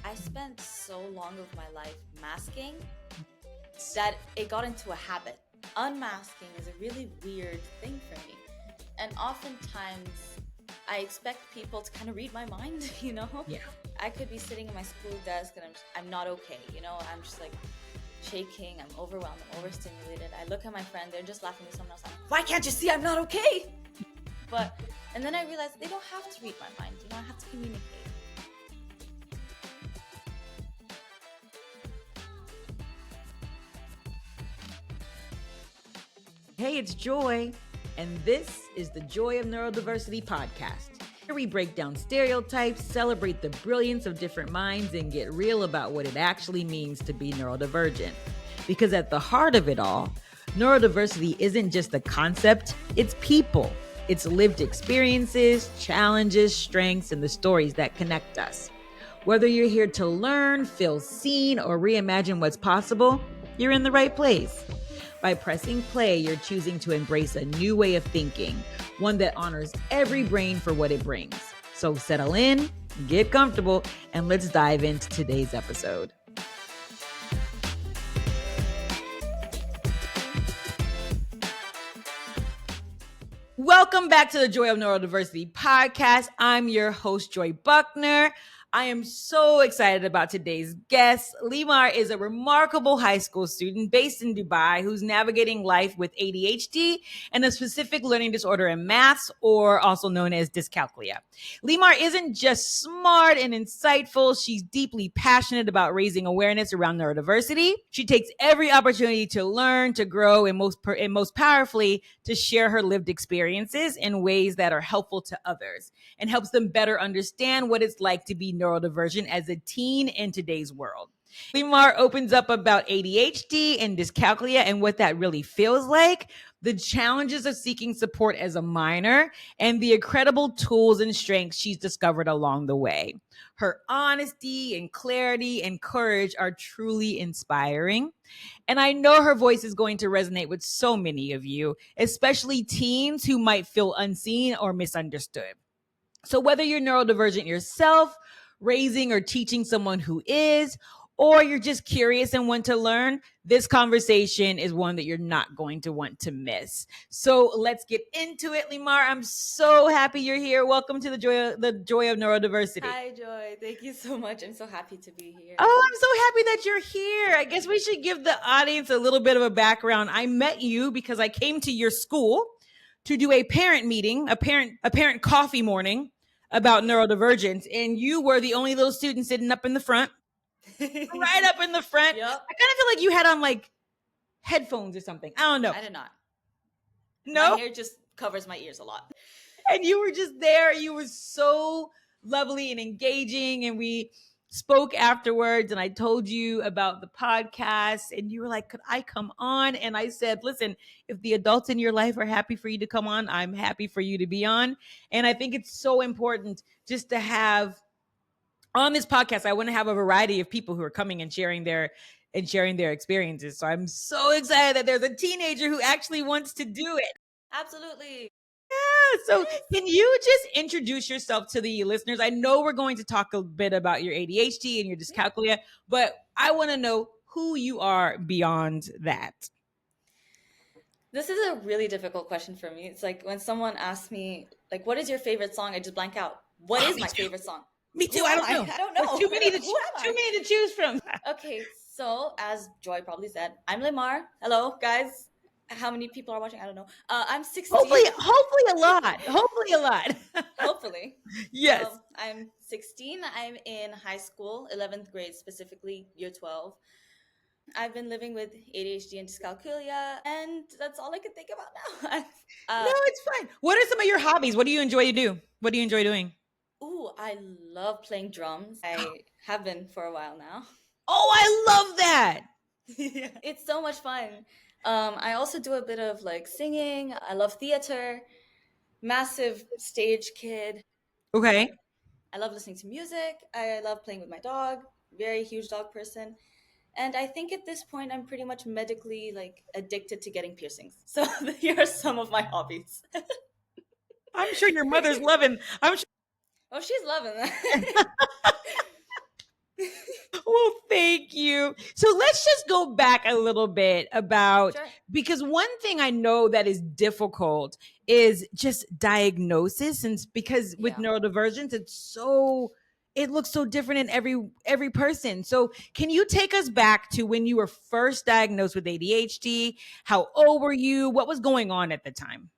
I spent so long of my life masking that it got into a habit. Unmasking is a really weird thing for me. And oftentimes I expect people to kind of read my mind, you know? Yeah. I could be sitting at my school desk and I'm not okay, you know? I'm just like shaking, I'm overwhelmed, I'm overstimulated. I look at my friend, they're just laughing with someone else. I'm like, why can't you see I'm not okay? And then I realized they don't have to read my mind, you know? I have to communicate. Hey, it's Joy, and this is the Joy of Neurodiversity podcast. Here we break down stereotypes, celebrate the brilliance of different minds, and get real about what it actually means to be neurodivergent. Because at the heart of it all, neurodiversity isn't just a concept, it's people. It's lived experiences, challenges, strengths, and the stories that connect us. Whether you're here to learn, feel seen, or reimagine what's possible, you're in the right place. By pressing play, you're choosing to embrace a new way of thinking, one that honors every brain for what it brings. So settle in, get comfortable, and let's dive into today's episode. Welcome back to the Joy of Neurodiversity podcast. I'm your host, Joy Buckner. I am so excited about today's guest. Lemar is a remarkable high school student based in Dubai who's navigating life with ADHD and a specific learning disorder in maths, or also known as dyscalculia. Lemar isn't just smart and insightful. She's deeply passionate about raising awareness around neurodiversity. She takes every opportunity to learn, to grow, and most powerfully, to share her lived experiences in ways that are helpful to others and helps them better understand what it's like to be neurodivergent as a teen in today's world. Lemar opens up about ADHD and dyscalculia and what that really feels like, the challenges of seeking support as a minor, and the incredible tools and strengths she's discovered along the way. Her honesty and clarity and courage are truly inspiring. And I know her voice is going to resonate with so many of you, especially teens who might feel unseen or misunderstood. So whether you're neurodivergent yourself, raising or teaching someone who is, or you're just curious and want to learn, this conversation is one that you're not going to want to miss. So let's get into it, Lemar. I'm so happy you're here. Welcome to the Joy of Neurodiversity. Hi, Joy. Thank you so much. I'm so happy to be here. Oh, I'm so happy that you're here. I guess we should give the audience a little bit of a background. I met you because I came to your school to do a parent meeting, a parent coffee morning about neurodivergence, and you were the only little student sitting up in the front, right up in the front. Yep. I kind of feel like you had on like headphones or something. I don't know. I did not. No? My hair just covers my ears a lot. And you were just there. You were so lovely and engaging, and we spoke afterwards, and I told you about the podcast, and you were like, could I come on? And I said, listen, if the adults in your life are happy for you to come on, I'm happy for you to be on. And I think it's so important just to have on this podcast, I want to have a variety of people who are coming and sharing their experiences. So I'm so excited that there's a teenager who actually wants to do it. Absolutely. Yeah, so can you just introduce yourself to the listeners? I know we're going to talk a bit about your ADHD and your dyscalculia, but I want to know who you are beyond that. This is a really difficult question for me. It's like when someone asks me, like, what is your favorite song? I just blank out. What is my favorite song? Me too. I don't know. I don't know. Too many to choose from. Okay, so as Joy probably said, I'm Lemar. Hello, guys. How many people are watching? I don't know. I'm 16. Hopefully a lot. Hopefully a lot. Hopefully. Yes. I'm 16. I'm in high school, 11th grade specifically, year 12. I've been living with ADHD and dyscalculia, and that's all I can think about now. No, it's fine. What are some of your hobbies? What do you enjoy to do? What do you enjoy doing? Ooh, I love playing drums. I have been for a while now. Oh, I love that. Yeah. It's so much fun. I also do a bit of like singing. I love theater. Massive stage kid. Okay. I love listening to music. I love playing with my dog. Very huge dog person. And I think at this point, I'm pretty much medically like addicted to getting piercings. So here are some of my hobbies. I'm sure your mother's loving. I'm sure. Oh, she's loving that. Well, thank you. So let's just go back a little bit about, Sure. because one thing I know that is difficult is just diagnosis, and because with Yeah. neurodivergence, it looks so different in every person. So can you take us back to when you were first diagnosed with ADHD? How old were you? What was going on at the time?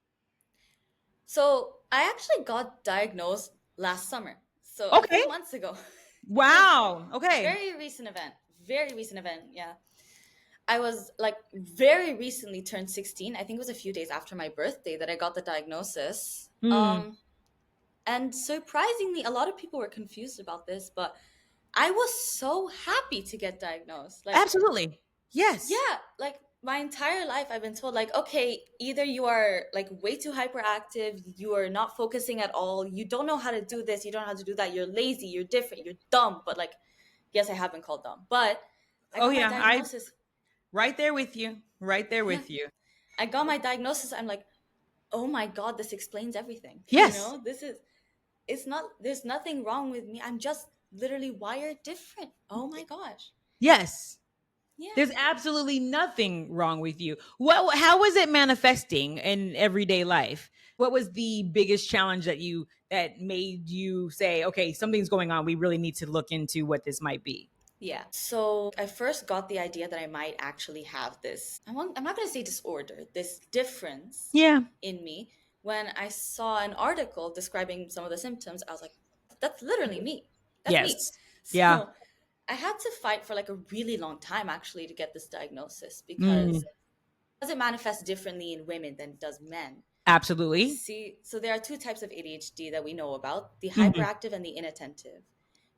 So I actually got diagnosed last summer. So a Okay. few months ago. Just Wow. Okay. very recent event. Very recent event. Yeah. I was like very recently turned 16. I think it was a few days after my birthday that I got the diagnosis. Hmm. And surprisingly, a lot of people were confused about this, but I was so happy to get diagnosed. Like, Absolutely. Yes. yeah, like my entire life I've been told, like, okay, either you are like way too hyperactive, you are not focusing at all, you don't know how to do this, you don't know how to do that, you're lazy, you're different, you're dumb. But like, yes, I have been called dumb, but I Oh got my yeah. I diagnosis. right there with you. Right there Yeah, with you. I got my diagnosis. I'm like, oh my God, this explains everything. You Yes. know, it's not, there's nothing wrong with me. I'm just literally wired different. Oh my gosh. Yes. Yeah. There's absolutely nothing wrong with you. How was it manifesting in everyday life? What was the biggest challenge that made you say, okay, something's going on. We really need to look into what this might be? Yeah. So I first got the idea that I might actually have this, I'm not going to say disorder, this difference Yeah. in me. When I saw an article describing some of the symptoms, I was like, that's literally me. That's me. Yes. Yeah. So I had to fight for like a really long time actually to get this diagnosis Mm, because it manifests differently in women than it does men. absolutely. See, so there are two types of ADHD that we know about, the Mhm. hyperactive and the inattentive.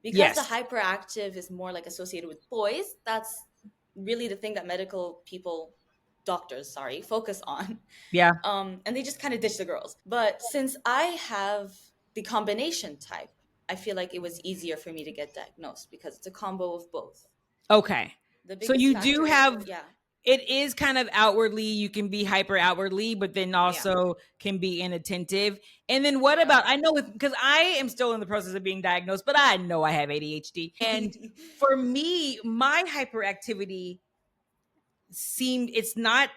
Because the Yes. hyperactive is more like associated with boys, that's really the thing that medical people, doctors, sorry, focus on. Yeah. And they just kind of ditch the girls. But since I have the combination type, I feel like it was easier for me to get diagnosed because it's a combo of both. Okay. The So biggest you do factor, have, yeah, it is kind of outwardly, you can be hyper outwardly, but then yeah, also can be inattentive. And then what yeah. about, I know because I am still in the process of being diagnosed, but I know I have ADHD. And for me, my hyperactivity it's not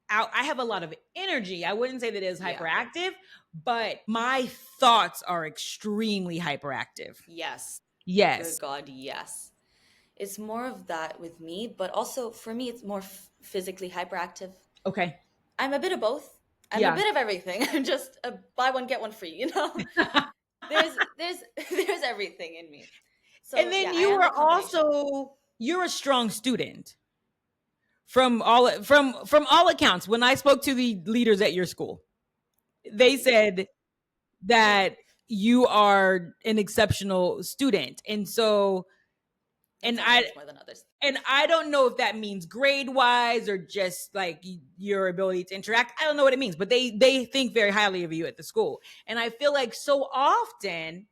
out. I have a lot of energy. I wouldn't say that it is Yeah. hyperactive, but my thoughts are extremely hyperactive. Yes. Good Yes. God, yes. It's more of that with me, but also for me, it's more physically hyperactive. Okay. I'm a bit of both. I'm a Yeah. bit of everything. I'm just a buy one get one free. You know, there's there's everything in me. And So then yeah, I am the combination. you're a strong student from all accounts. When I spoke to the leaders at your school, they said that you are an exceptional student. And so, In and some I things more than others. and I don't know if that means grade wise or just like your ability to interact. I don't know what it means, but they think very highly of you at the school. And I feel like so often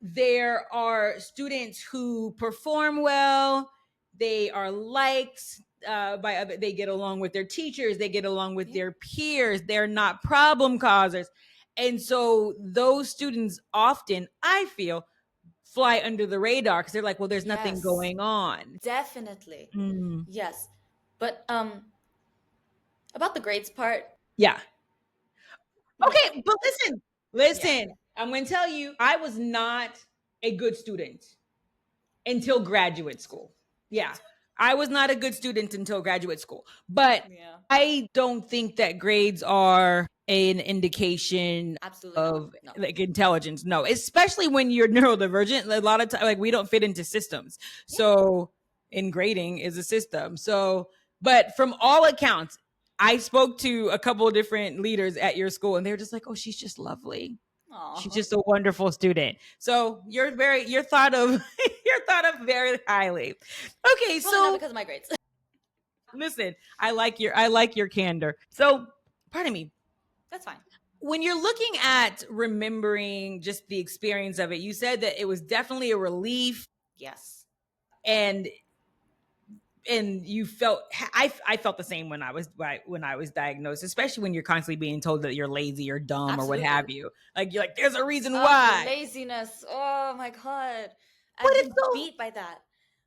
there are students who perform well, they are liked by other, they get along with their teachers, they get along with Yeah. their peers, they're not problem causers. And so those students often, I feel, fly under the radar because they're like, well, there's nothing Yes, going on. definitely. Mm. Yes, but about the grades part. Yeah. Yeah, Okay, but listen, yeah. listen. I'm going to tell you, I was not a good student until graduate school. Yeah. I was not a good student until graduate school. But Yeah. I don't think that grades are an indication Absolutely not. of No. like intelligence. No, especially when you're neurodivergent. A lot of time, like we don't fit into systems. Yeah. So, in grading is a system. So, but from all accounts, I spoke to a couple of different leaders at your school, and they were just like, "Oh, she's just lovely. She's Aw. just a wonderful student." So you're thought of you're thought of very highly. Okay, Probably not so because of my grades. listen, I like your candor. So, pardon me. That's fine. When you're looking at remembering just the experience of it, you said that it was definitely a relief, Yes. and you felt, I felt the same when I was diagnosed, especially when you're constantly being told that you're lazy or dumb or what Absolutely. have you. Like you're like, there's a reason Oh, the why. laziness. Oh my God. But I've it's been so beat by that.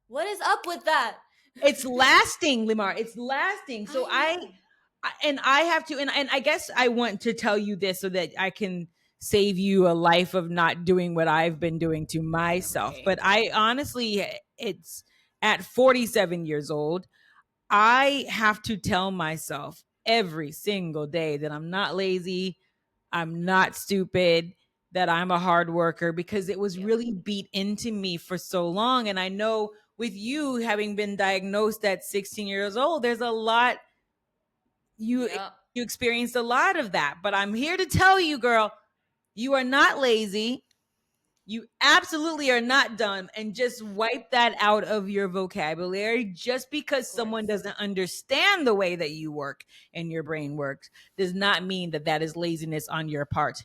What is up with that? it's lasting, Lemar. It's lasting. So I know. I have to, and I guess I want to tell you this so that I can save you a life of not doing what I've been doing to myself. Okay. But I honestly, it's at 47 years old, I have to tell myself every single day that I'm not lazy, I'm not stupid, that I'm a hard worker because it was Yep. really beat into me for so long. And I know with you having been diagnosed at 16 years old, there's a lot you Yep. you experienced a lot of that. But I'm here to tell you, girl, you are not lazy. You absolutely are not dumb, and just wipe that out of your vocabulary. Just Of because someone course. doesn't understand the way that you work and your brain works does not mean that that is laziness on your part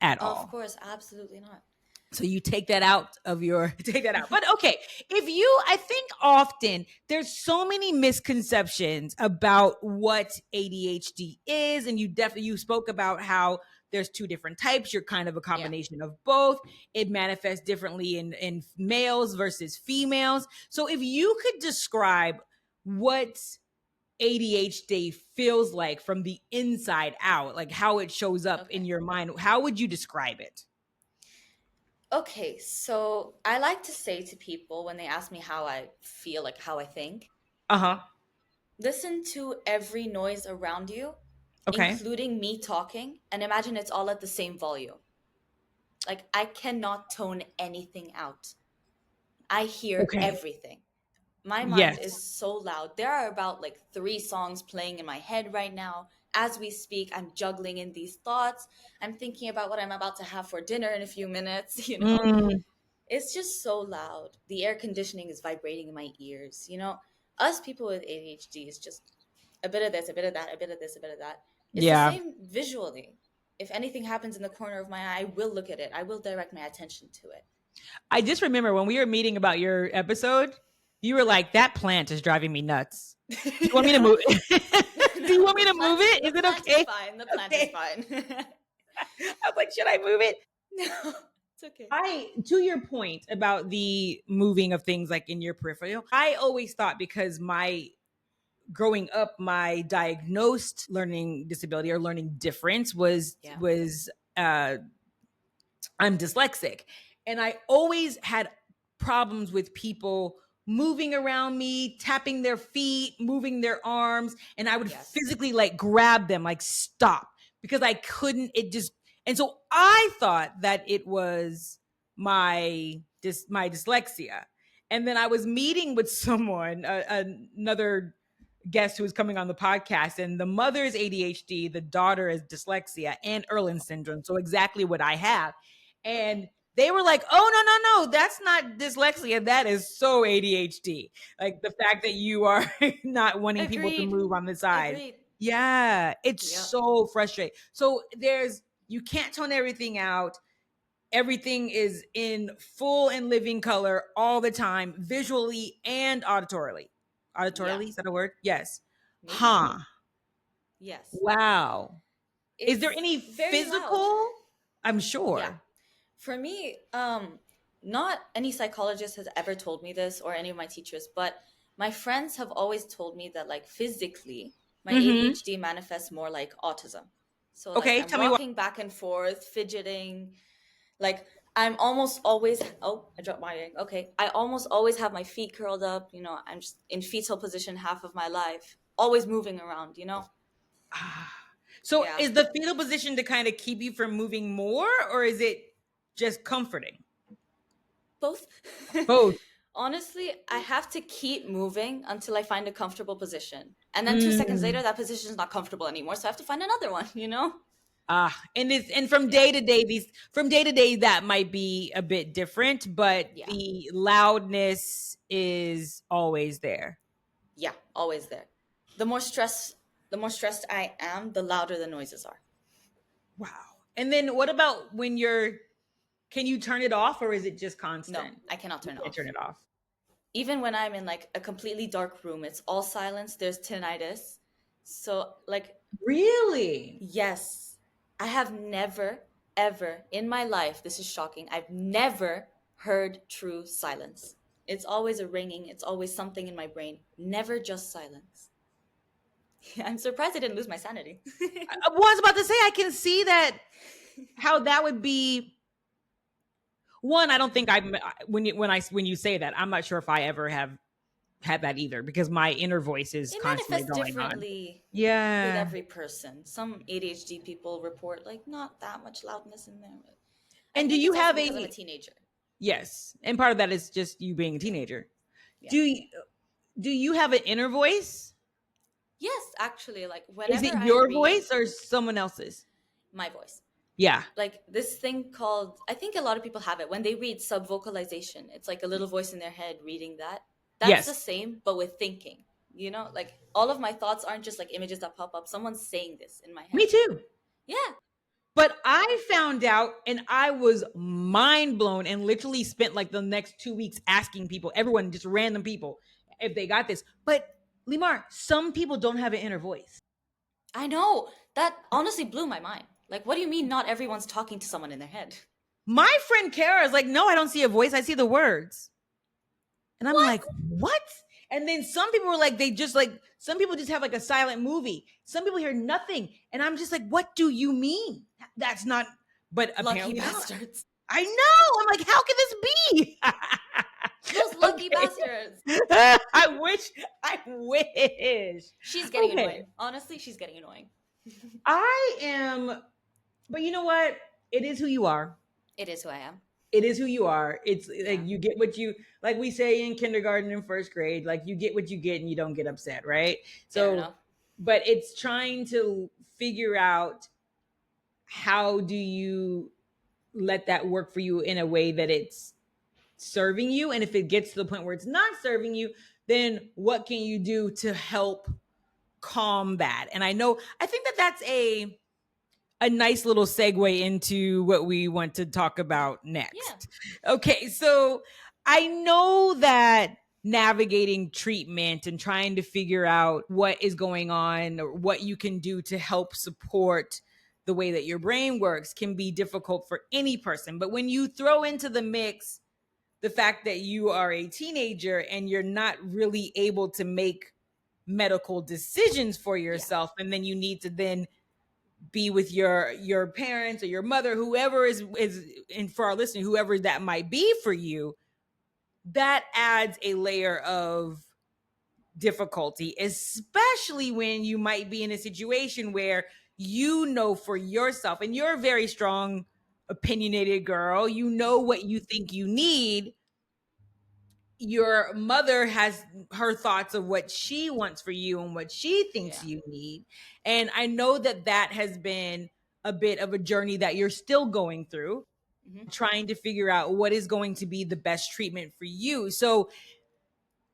at Of all. course, absolutely not. So you take that out of your take that out. But okay, if you I think often there's so many misconceptions about what ADHD is, and you spoke about how there's two different types. You're kind of a Yeah. combination of both. It manifests differently in males versus females. So if you could describe what ADHD feels like from the inside out, like how it shows up in Okay. your mind, how would you describe it? Okay, so I like to say to people when they ask me how I feel, like how I think, Uh-huh. listen to every noise around you, Okay. including me talking, and imagine it's all at the same volume. Like I cannot tone anything out. I hear Okay. everything. My mind Yes. is so loud. There are about like 3 songs playing in my head right now. As we speak, I'm juggling in these thoughts. I'm thinking about what I'm about to have for dinner in a few minutes, you know? Mm, It's just so loud. The air conditioning is vibrating in my ears, you know? Us people with ADHD is just a bit of this, a bit of that, a bit of this, a bit of that. It's the yeah. same visually. If anything happens in the corner of my eye, I will look at it. I will direct my attention to it. I just remember when we were meeting about your episode, you were like, that plant is driving me nuts. Do you want me to move it? Do you No, want me to move it? the Is it plant is okay? fine. The plant is Okay. fine. I was like, should I move it? No, it's okay. To your point about the moving of things like in your peripheral, I always thought because my growing up, my diagnosed learning disability or learning difference Yeah. was uh I'm dyslexic. And I always had problems with people moving around me, tapping their feet, moving their arms, and I would Yes. physically like grab them, like stop, because I couldn't, it just, and so I thought that it was my dyslexia. And then I was meeting with someone, another guest who was coming on the podcast, and the mother is ADHD, the daughter is dyslexia and Erland syndrome. So exactly what I have. Okay. And they were like, oh, no, that's not dyslexia. That is so ADHD. Like the fact that you are not wanting people to Agreed. move on the side. Agreed. Yeah, it's Yep. so frustrating. So you can't tone everything out. Everything is in full and living color all the time, visually and auditorily. Yeah. Auditorily, is that a word? Yes. Maybe. Huh. Yes. Wow. Is there It's any very loud. physical? I'm Yeah. sure. For me, not any psychologist has ever told me this or any of my teachers, but my friends have always told me that like physically, my Mm-hmm. ADHD manifests more like autism. So like Okay, I'm tell me what. rocking back and forth, fidgeting, like I'm almost always I dropped my ring. Okay. I almost always have my feet curled up, you know, I'm just in fetal position half of my life, always moving around, you know? Ah. So Yeah. is the fetal position to kind of keep you from moving more, or is it just comforting? Both. Both. Honestly, I have to keep moving until I find a comfortable position. And then 2 seconds Mm. later, that position is not comfortable anymore. So I have to find another one, you know? And from Yeah. day to day, that might be a bit different, but Yeah. the loudness is always there. Yeah. Always there. The more stressed I am, the louder the noises are. Wow. And then what about when can you turn it off, or is it just No, constant? I cannot You turn it can't off. turn it off. Even when I'm in like a completely dark room, it's all silence. There's tinnitus. So, like, Really? yes, I have never, ever in my life, this is shocking, I've never heard true silence. It's always a ringing, it's always something in my brain, never just silence. I'm surprised I didn't lose my sanity. I was about to say, I can see that, how that would be. One, I don't think when you say that, I'm not sure if I ever have had that either, because my inner voice is It constantly manifests going on. differently with Yeah. every person. Some ADHD people report like not that much loudness in there. And do think you it's also have because I'm a teenager. Yes, and part of that is just you being a teenager. Yeah. Do you have an inner voice? Yes, actually, like Is whenever it I your read voice or someone else's? my voice, Yeah. like this thing called, I think a lot of people have it when they read subvocalization. It's like a little voice in their head reading that. That's the Yes. same, but with thinking. You know, like all of my thoughts aren't just like images that pop up. Someone's saying this in my head. Me too. Yeah. But I found out and I was mind blown and literally spent like the next 2 weeks asking people, everyone, just random people, if they got this. But Lemar, some people don't have an inner voice. I know. That honestly blew my mind. Like, what do you mean not everyone's talking to someone in their head? My friend Kara is like, no, I don't see a voice. I see the words. And I'm like, what? And then some people were like, some people just have like a silent movie. Some people hear nothing. And I'm just like, what do you mean? That's not, but Lucky apparently not. bastards. I know. I'm like, how can this be? Those lucky bastards. I wish. She's getting annoying. Honestly, she's getting annoying. I am, but you know what? It is who you are. It is who I am. It is who you are. It's like you get what you, like we say in kindergarten and first grade, like you get what you get and you don't get upset, right? So, but it's trying to figure out how do you let that work for you in a way that it's serving you. And if it gets to the point where it's not serving you, then what can you do to help calm that? And I think that that's a nice little segue into what we want to talk about next. Yeah. Okay, so I know that navigating treatment and trying to figure out what is going on or what you can do to help support the way that your brain works can be difficult for any person. But when you throw into the mix the fact that you are a teenager and you're not really able to make medical decisions for yourself, and then you need to then be with your parents or your mother, whoever is and for our listening, whoever that might be for you, that adds a layer of difficulty, especially when you might be in a situation where you know for yourself, and you're a very strong, opinionated girl, you know what you think you need. Your mother has her thoughts of what she wants for you and what she thinks you need. And I know that that has been a bit of a journey that you're still going through, trying to figure out what is going to be the best treatment for you. So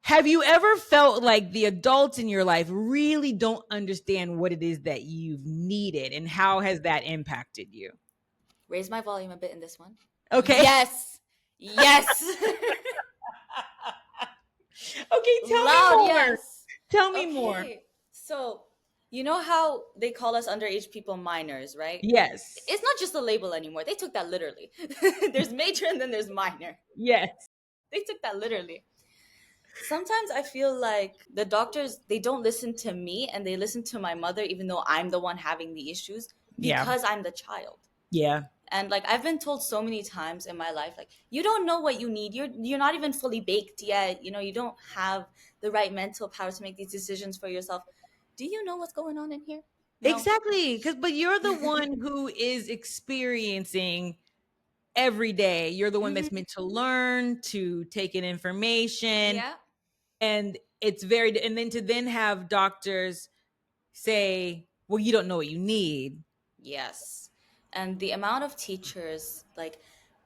have you ever felt like the adults in your life really don't understand what it is that you've needed, and how has that impacted you? Raise my volume a bit in this one. Okay. Yes. Okay, tell me more. Yes. Tell me more. So, you know how they call us underage people minors, right? Yes. It's not just a label anymore. They took that literally. There's major and then there's minor. Yes. They took that literally. Sometimes I feel like the doctors, they don't listen to me and they listen to my mother, even though I'm the one having the issues, because I'm the child. Yeah. And like I've been told so many times in my life, like, you don't know what you need. You're not even fully baked yet. You know, you don't have the right mental power to make these decisions for yourself. Do you know what's going on in here? No. Exactly. But you're the one who is experiencing every day. You're the one that's meant to learn, to take in information. Yeah. And it's and then to have doctors say, well, you don't know what you need. Yes. And the amount of teachers, like,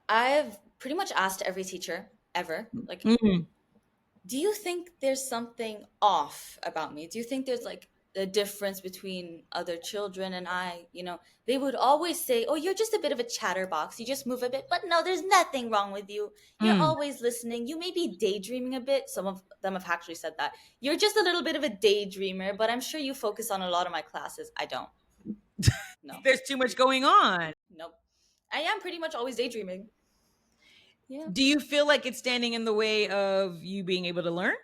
I've pretty much asked every teacher ever, like, do you think there's something off about me? Do you think there's like a difference between other children and I? You know, they would always say, oh, you're just a bit of a chatterbox. You just move a bit. But no, there's nothing wrong with you. You're always listening. You may be daydreaming a bit. Some of them have actually said that. You're just a little bit of a daydreamer, but I'm sure you focus on a lot of my classes. I don't. No. There's too much going on. Nope. I am pretty much always daydreaming. Yeah. Do you feel like it's standing in the way of you being able to learn?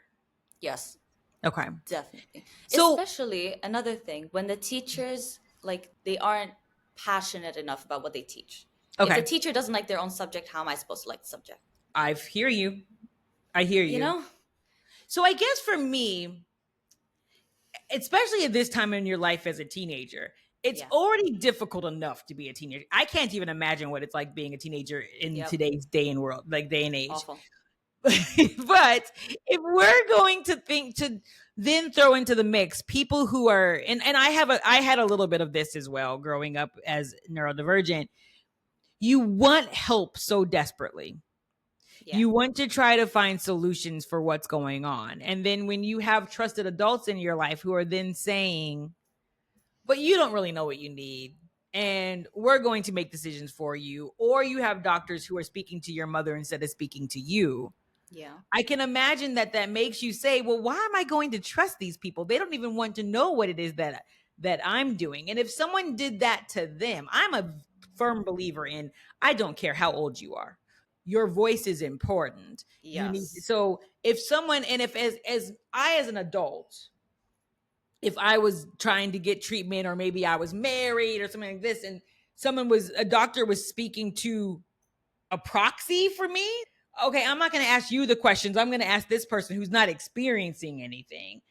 Yes, Okay. definitely. So, Especially another thing, when the teachers, like, they aren't passionate enough about what they teach. If the okay, teacher doesn't like their own subject, how am I supposed to like the subject? I hear you. I hear You you. know? So, I guess for me, especially at this time in your life as a teenager, it's Yeah. already difficult enough to be a teenager. I can't even imagine what it's like being a teenager in Yep. today's day and world, like day and age. Awful. But if we're going to think to then throw into the mix people who are and I had a little bit of this as well growing up as neurodivergent. You want help so desperately. Yeah. You want to try to find solutions for what's going on. And then when you have trusted adults in your life who are then saying, but you don't really know what you need, and we're going to make decisions for you, or you have doctors who are speaking to your mother instead of speaking to you, Yeah. I can imagine that that makes you say, well, why am I going to trust these people? They don't even want to know what it is that I'm doing. And if someone did that to them, I'm a firm believer in I don't care how old you are. Your voice is important. You need Yes. so if someone and if as I as an adult, if I was trying to get treatment or maybe I was married or something like this and a doctor was speaking to a proxy for me, okay, I'm not going to ask you the questions. I'm going to ask this person who's not experiencing anything.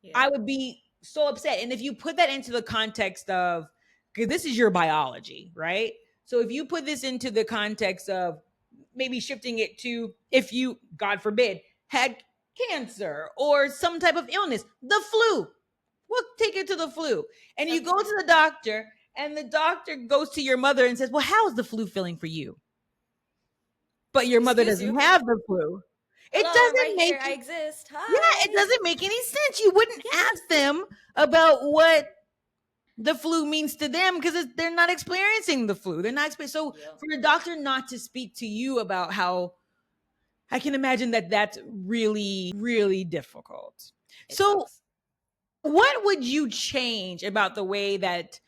Yeah. I would be so upset. And if you put that into the context of, because this is your biology, right? So if you put this into the context of maybe shifting it to if you, God forbid, had cancer or some type of illness, the flu, we'll take it to the flu. And you go Okay. to the doctor, and the doctor goes to your mother and says, well, how's the flu feeling for you? But your mother Excuse you. doesn't have the flu. It Hello, I'm right doesn't here. make I exist. yeah, it Hi. doesn't make any sense. You wouldn't Yes. ask them about what the flu means to them because they're not experiencing the flu. They're not so Yeah. for a doctor not to speak to you about how I can imagine that that's really really difficult. It So sucks. what would you change about the way that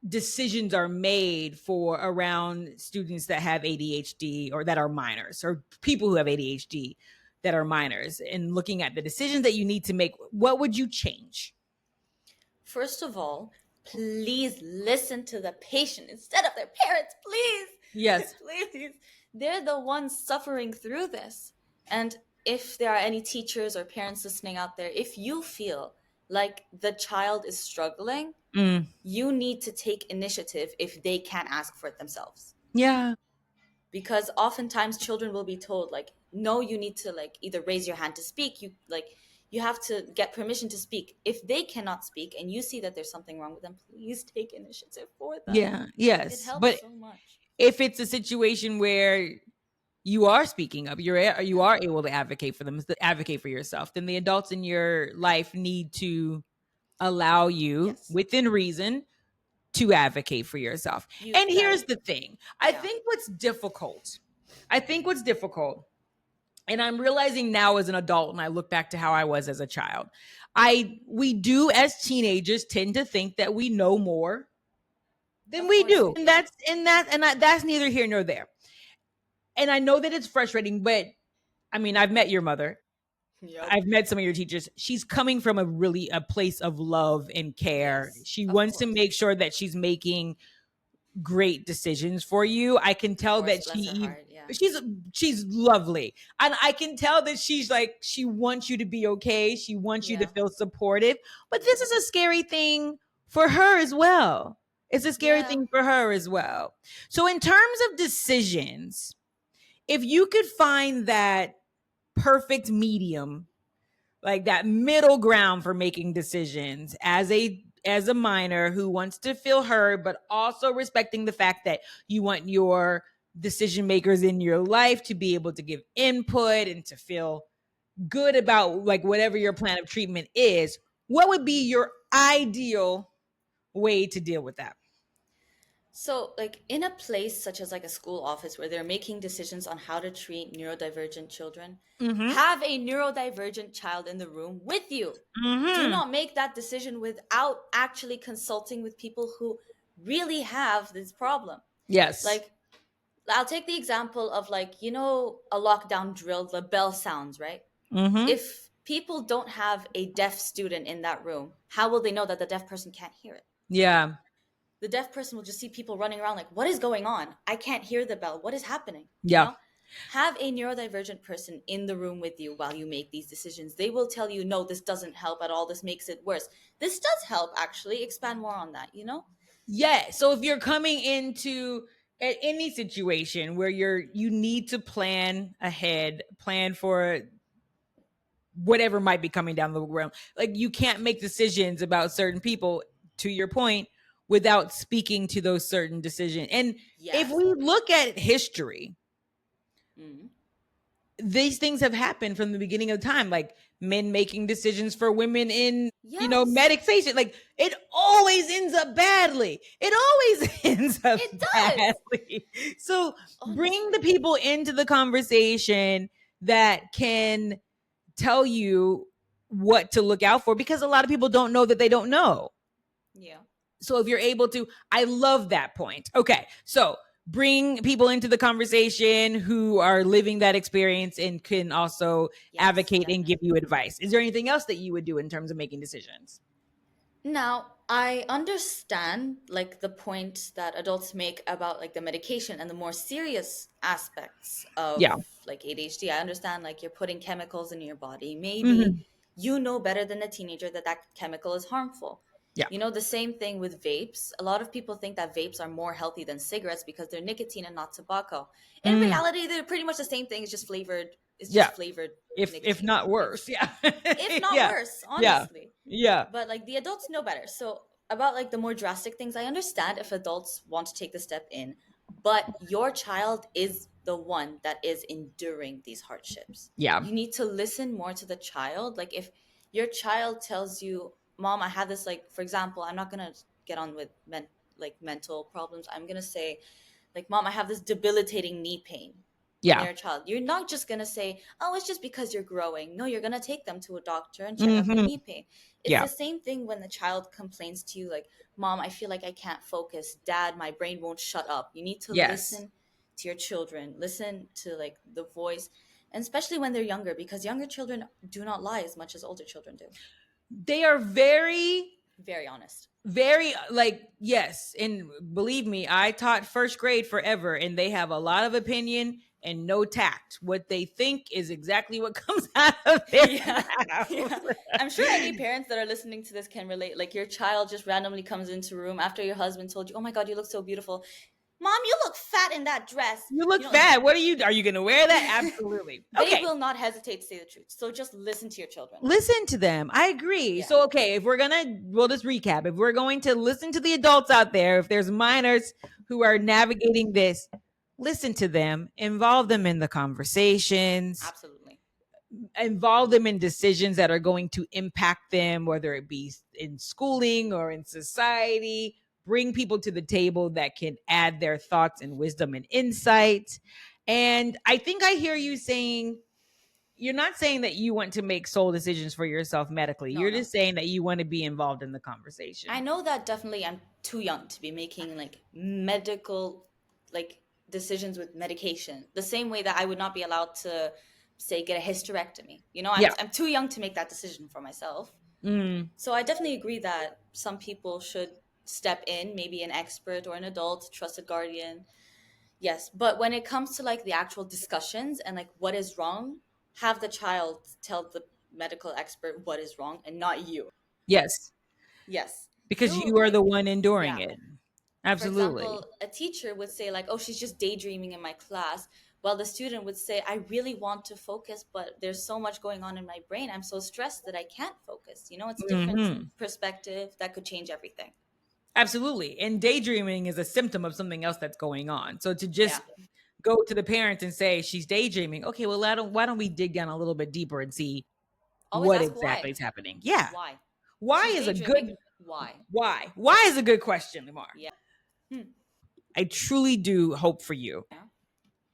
decisions are made for around students that have ADHD or that are minors or people who have ADHD that are minors and looking at the decisions that you need to make, what would you change? First of all, please listen to the patient instead of their parents. Please. Yes. Please. They're the ones suffering through this. And if there are any teachers or parents listening out there, if you feel like the child is struggling, Mm. you need to take initiative if they can't ask for it themselves. Yeah. Because oftentimes children will be told, like, no, you need to, like, either raise your hand to speak, you have to get permission to speak. If they cannot speak and you see that there's something wrong with them, please take initiative for them. Yeah. It Yes. helps But so much. if it's a situation where you are speaking up, you are able to advocate for them, advocate for yourself, then the adults in your life need to allow you Yes. within reason to advocate for yourself. You And here's right. the thing. Yeah. I think what's difficult, and I'm realizing now as an adult, and I look back to how I was as a child, we do as teenagers tend to think that we know more than Of we course do. we And do. that's neither here nor there. And I know that it's frustrating, but I mean, I've met your mother. Yep. I've met some of your teachers. She's coming from a place of love and care. Yes, She of wants to course. make sure that she's making great decisions for you. I can Of tell course, that bless her heart. Yeah. she's lovely. And I can tell that she's like she wants you to be okay. She wants you to Yeah. feel supportive. But this is a scary thing for her as well. It's a scary Yeah. thing for her as well. So in terms of decisions, if you could find that perfect medium, like that middle ground for making decisions as a minor who wants to feel heard but also respecting the fact that you want your decision makers in your life to be able to give input and to feel good about like whatever your plan of treatment is, what would be your ideal way to deal with that? So, like, in a place such as like a school office where they're making decisions on how to treat neurodivergent children, Mm-hmm. have a neurodivergent child in the room with you. Do Mm-hmm. not make that decision without actually consulting with people who really have this problem. Yes. Like, I'll take the example of like, you know, a lockdown drill, the bell sounds, right? Mm-hmm. If people don't have a deaf student in that room, how will they know that the deaf person can't hear it? Yeah. The deaf person will just see people running around like, what is going on? I can't hear the bell. What is happening? You Yeah. know? Have a neurodivergent person in the room with you while you make these decisions. They will tell you, no, this doesn't help at all. This makes it worse. This does help, actually. Expand more on that, you know? Yeah. So if you're coming into any situation where you need to plan ahead, plan for whatever might be coming down the road, like you can't make decisions about certain people, to your point, without speaking to those certain decisions. And if Yes. we look at history, Mm. these things have happened from the beginning of time, like men making decisions for women in, Yes. medication. Like it always ends up badly. It always ends up It does. badly. So bring the Honestly. people into the conversation that can tell you what to look out for, because a lot of people don't know that they don't know. Yeah. So if you're able to, I love that point. Okay. So bring people into the conversation who are living that experience and can also Yes, advocate and give definitely. you advice. Is there anything else that you would do in terms of making decisions? Now, I understand like the point that adults make about like the medication and the more serious aspects of Yeah. like ADHD. I understand like you're putting chemicals in your body. Maybe Hmm. you know better than a teenager that that chemical is harmful. Yeah. You know, the same thing with vapes. A lot of people think that vapes are more healthy than cigarettes because they're nicotine and not tobacco. In Mm. reality, they're pretty much the same thing. It's just flavored. It's Yeah. just flavored If nicotine, not which worse. Yeah. if not Yeah. worse, Yeah. honestly. Yeah. But like the adults know better. So about like the more drastic things, I understand if adults want to take the step in, but your child is the one that is enduring these hardships. Yeah. You need to listen more to the child. Like if your child tells you, "Mom, I have this," like for example, I'm not gonna get on with mental problems. I'm gonna say like, "Mom, I have this debilitating knee pain." And Yeah. they're a child, you're not just going to say, oh, it's just because you're growing. No, you're going to take them to a doctor and check out their Hmm. knee pain. It's Yeah. the same thing when the child complains to you like, Mom, I feel like I can't focus. Dad, my brain won't shut up. You need to Yes. listen to your children, listen to like the voice, and especially when they're younger, because younger children do not lie as much as older children do. They are very, Very honest. very, like, yes. And believe me, I taught first grade forever, and they have a lot of opinion and no tact. What they think is exactly what comes out of their Yeah. mouth. Yeah. I'm sure any parents that are listening to this can relate. Like your child just randomly comes into a room after your husband told you, "Oh my God, you look so beautiful. Mom, you look fat in that dress." You look You know, fat. What are you going to wear that? Absolutely. they Okay. will not hesitate to say the truth. So just listen to your children. Listen to them. I agree. Yeah. So, okay, if we'll just recap. If we're going to listen to the adults out there, if there's minors who are navigating this, listen to them, involve them in the conversations, Absolutely. involve them in decisions that are going to impact them, whether it be in schooling or in society. Bring people to the table that can add their thoughts and wisdom and insight. And I think I hear you saying, you're not saying that you want to make sole decisions for yourself medically. No, You're no. just saying that you want to be involved in the I conversation. know that definitely I'm too young to be making like medical like decisions with medication. The same way that I would not be allowed to say get a hysterectomy. You know, Yeah. I'm too young to make that decision for myself. Mm, So I definitely agree that some people should step in, maybe an expert or an adult, trusted guardian. Yes, but when it comes to like the actual discussions and like what is wrong, have the child tell the medical expert what is wrong and not you. yes, Yes. because You you are the like one enduring yeah. it. For Absolutely. example, a teacher would say like, "Oh, she's just daydreaming in my class." While the student would say, "I really want to focus, but there's so much going on in my brain. I'm so stressed that I can't focus." You know, it's different Hmm. perspective that could change everything. Absolutely. And daydreaming is a symptom of something else that's going on. So to Yeah. just go to the parents and say she's daydreaming, okay, well, why don't we dig down a little bit deeper and see Always what ask exactly why. is happening? Yeah. Why? Why She's is a daydreaming. good Why? why? Why is a good question, Lemar. Yeah. Hmm. I truly do hope for you. Yeah.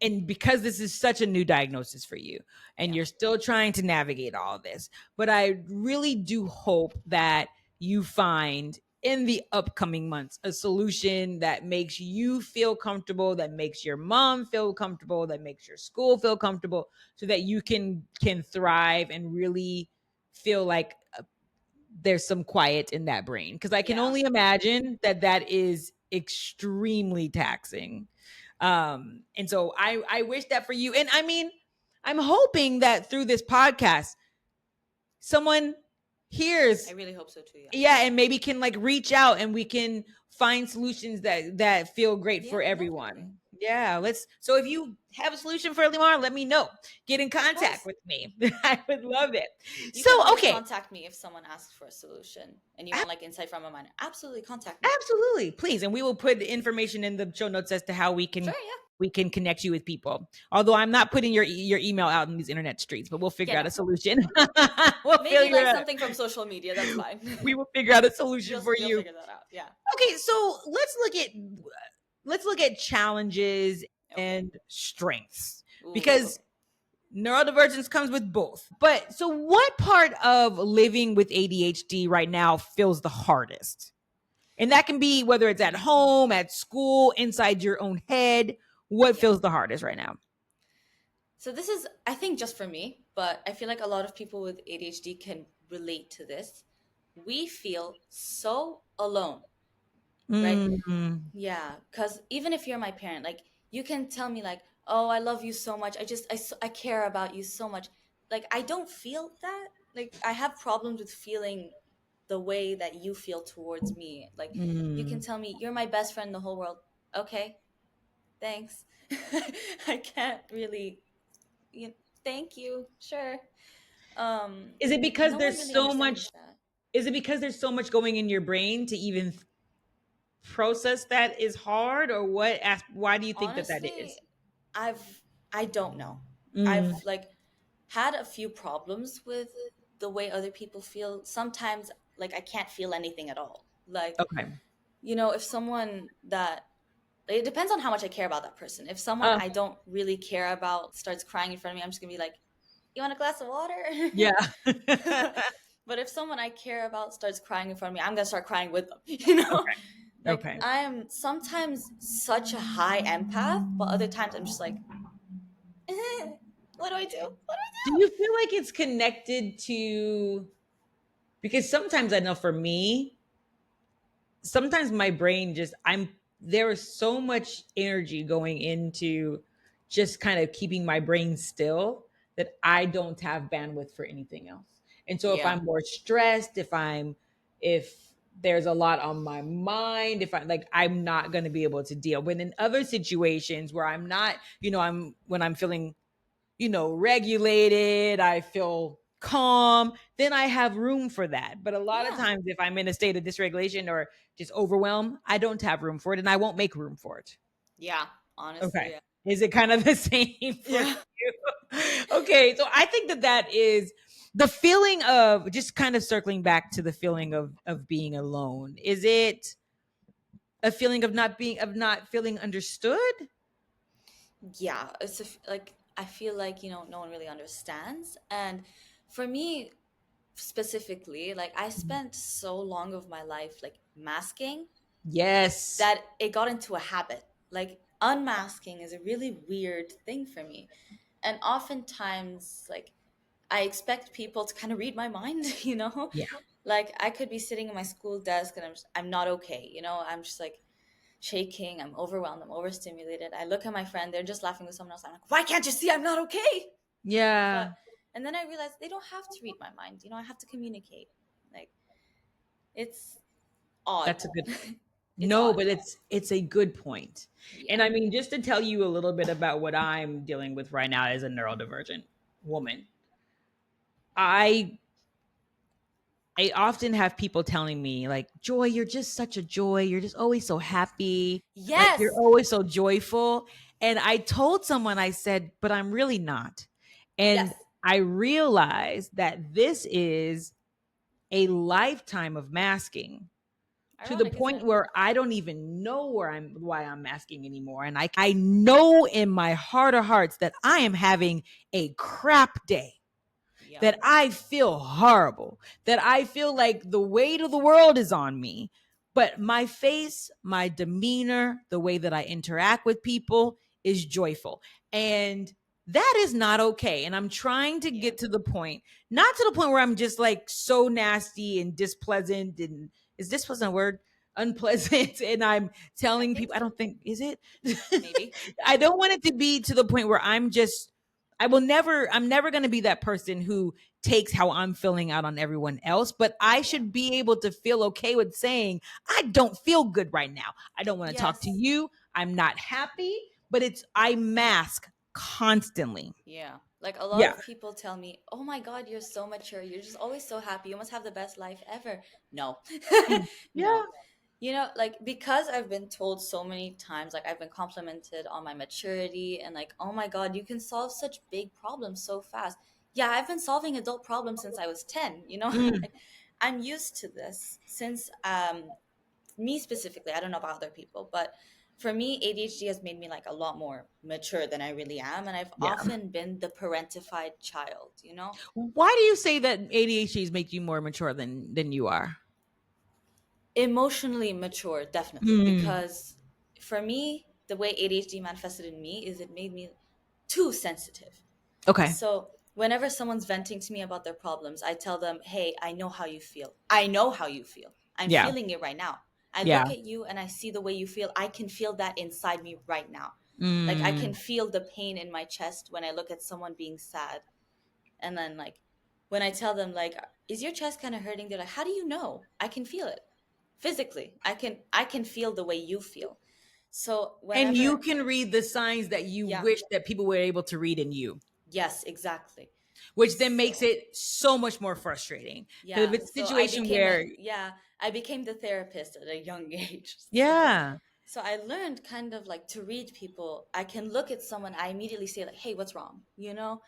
And because this is such a new diagnosis for you and Yeah. you're still trying to navigate all of this, but I really do hope that you find in the upcoming months, a solution that makes you feel comfortable, that makes your mom feel comfortable, that makes your school feel comfortable, so that you can thrive and really feel like there's some quiet in that brain, because I can only imagine that that is extremely taxing. And so I wish that for you. And I mean, I'm hoping that through this podcast, someone hears. I really hope so too. Yeah, and maybe can like reach out and we can find solutions that feel great for everyone. Definitely. Yeah, so if you have a solution for Lemar, let me know. Get in contact with me. I would love it. You So, can always okay. contact me if someone asks for a solution and you want like insight from a mind. Absolutely contact me. Absolutely. Please. And we will put the information in the show notes as to how we can we can connect you with people. Although I'm not putting your email out in these internet streets, but we'll figure out a solution. Maybe like something from social media. That's fine. We will figure out a solution for you. We'll figure that out. Yeah. Okay, so let's look at challenges and strengths, because neurodivergence comes with both. But so what part of living with ADHD right now feels the hardest? And that can be whether it's at home, at school, inside your own head. What feels the hardest right now? So this is, I think, just for me, but I feel like a lot of people with ADHD can relate to this. We feel so alone, right? Mm-hmm. Yeah, because even if you're my parent, like you can tell me like, oh, I love you so much. I care about you so much. Like, I don't feel that. Like, I have problems with feeling the way that you feel towards me. Like, you can tell me you're my best friend in the whole world. Okay, thanks. I can't really, thank you. Sure. Is it because there's so much? Is it because there's so much going in your brain to even process that is hard, or what? Why do you think that is? I don't know. I've like had a few problems with the way other people feel. Sometimes like I can't feel anything at all. Like, if someone that, it depends on how much I care about that person. If someone I don't really care about starts crying in front of me, I'm just gonna be like, you want a glass of water? Yeah. But if someone I care about starts crying in front of me, I'm gonna start crying with them, Like, I am sometimes such a high empath, but other times I'm just like, what do I do? Do you feel like it's connected to, because sometimes I know for me, sometimes my brain there is so much energy going into just kind of keeping my brain still that I don't have bandwidth for anything else. And so if I'm more stressed, if there's a lot on my mind, I'm not going to be able to deal. But in other situations where I'm not, when I'm feeling, regulated, I feel calm, then I have room for that. But a lot of times if I'm in a state of dysregulation or just overwhelm, I don't have room for it and I won't make room for it. Yeah, honestly. Okay. Yeah. Is it kind of the same for you? Okay. So I think that is the feeling of, just kind of circling back to the feeling of being alone. Is it a feeling of not feeling understood? Yeah. It's I feel like, no one really understands. And for me specifically, like I spent so long of my life like masking. Yes. That it got into a habit. Like unmasking is a really weird thing for me. And oftentimes, like, I expect people to kind of read my mind, Yeah. Like I could be sitting at my school desk and I'm not okay, I'm just like shaking, I'm overwhelmed, I'm overstimulated. I look at my friend, they're just laughing with someone else. I'm like, why can't you see I'm not okay? Yeah. And then I realized they don't have to read my mind. I have to communicate. Like, it's odd. That's a good no, odd. But it's a good point. Yeah. And I mean, just to tell you a little bit about what I'm dealing with right now as a neurodivergent woman, I often have people telling me like, Joy, you're just such a joy. You're just always so happy. Yes. Like, you're always so joyful. And I told someone, I said, but I'm really not. And I realized that this is a lifetime of masking. To the point where I don't even know why I'm masking anymore. And I know in my heart of hearts that I am having a crap day, that I feel horrible, that I feel like the weight of the world is on me. But my face, my demeanor, the way that I interact with people is joyful. And that is not okay. And I'm trying to get to the point, not to the point where I'm just like so nasty and displeasant. And is this wasn't a word? Unpleasant. And I'm telling people, I don't think, is it? Maybe. I don't want it to be to the point where I'm never going to be that person who takes how I'm feeling out on everyone else, but I should be able to feel okay with saying, I don't feel good right now. I don't want to talk to you. I'm not happy, but I mask constantly. Yeah. Like a lot of people tell me, oh my God, you're so mature. You're just always so happy. You must have the best life ever. No. No. You know, like, because I've been told so many times, like, I've been complimented on my maturity and, like, oh my God, you can solve such big problems so fast. Yeah, I've been solving adult problems since I was 10, you know? Like, I'm used to this since me specifically. I don't know about other people, but for me, ADHD has made me like a lot more mature than I really am. And I've often been the parentified child, you know? Why do you say that ADHDs make you more mature than you are? Emotionally mature, definitely, because for me, the way ADHD manifested in me is it made me too sensitive. Okay. So whenever someone's venting to me about their problems, I tell them, hey, I know how you feel. I know how you feel. I'm feeling it right now. I look at you and I see the way you feel. I can feel that inside me right now. Like, I can feel the pain in my chest when I look at someone being sad. And then, like, when I tell them, like, is your chest kind of hurting? They're like, how do you know? I can feel it physically. I can feel the way you feel. So whenever, and you can read the signs that you wish that people were able to read in you. Yes, exactly. Which then makes it so much more frustrating. Yeah. If it's a situation where I became the therapist at a young age. So I learned kind of like to read people. I can look at someone, I immediately say like, hey, what's wrong? You know?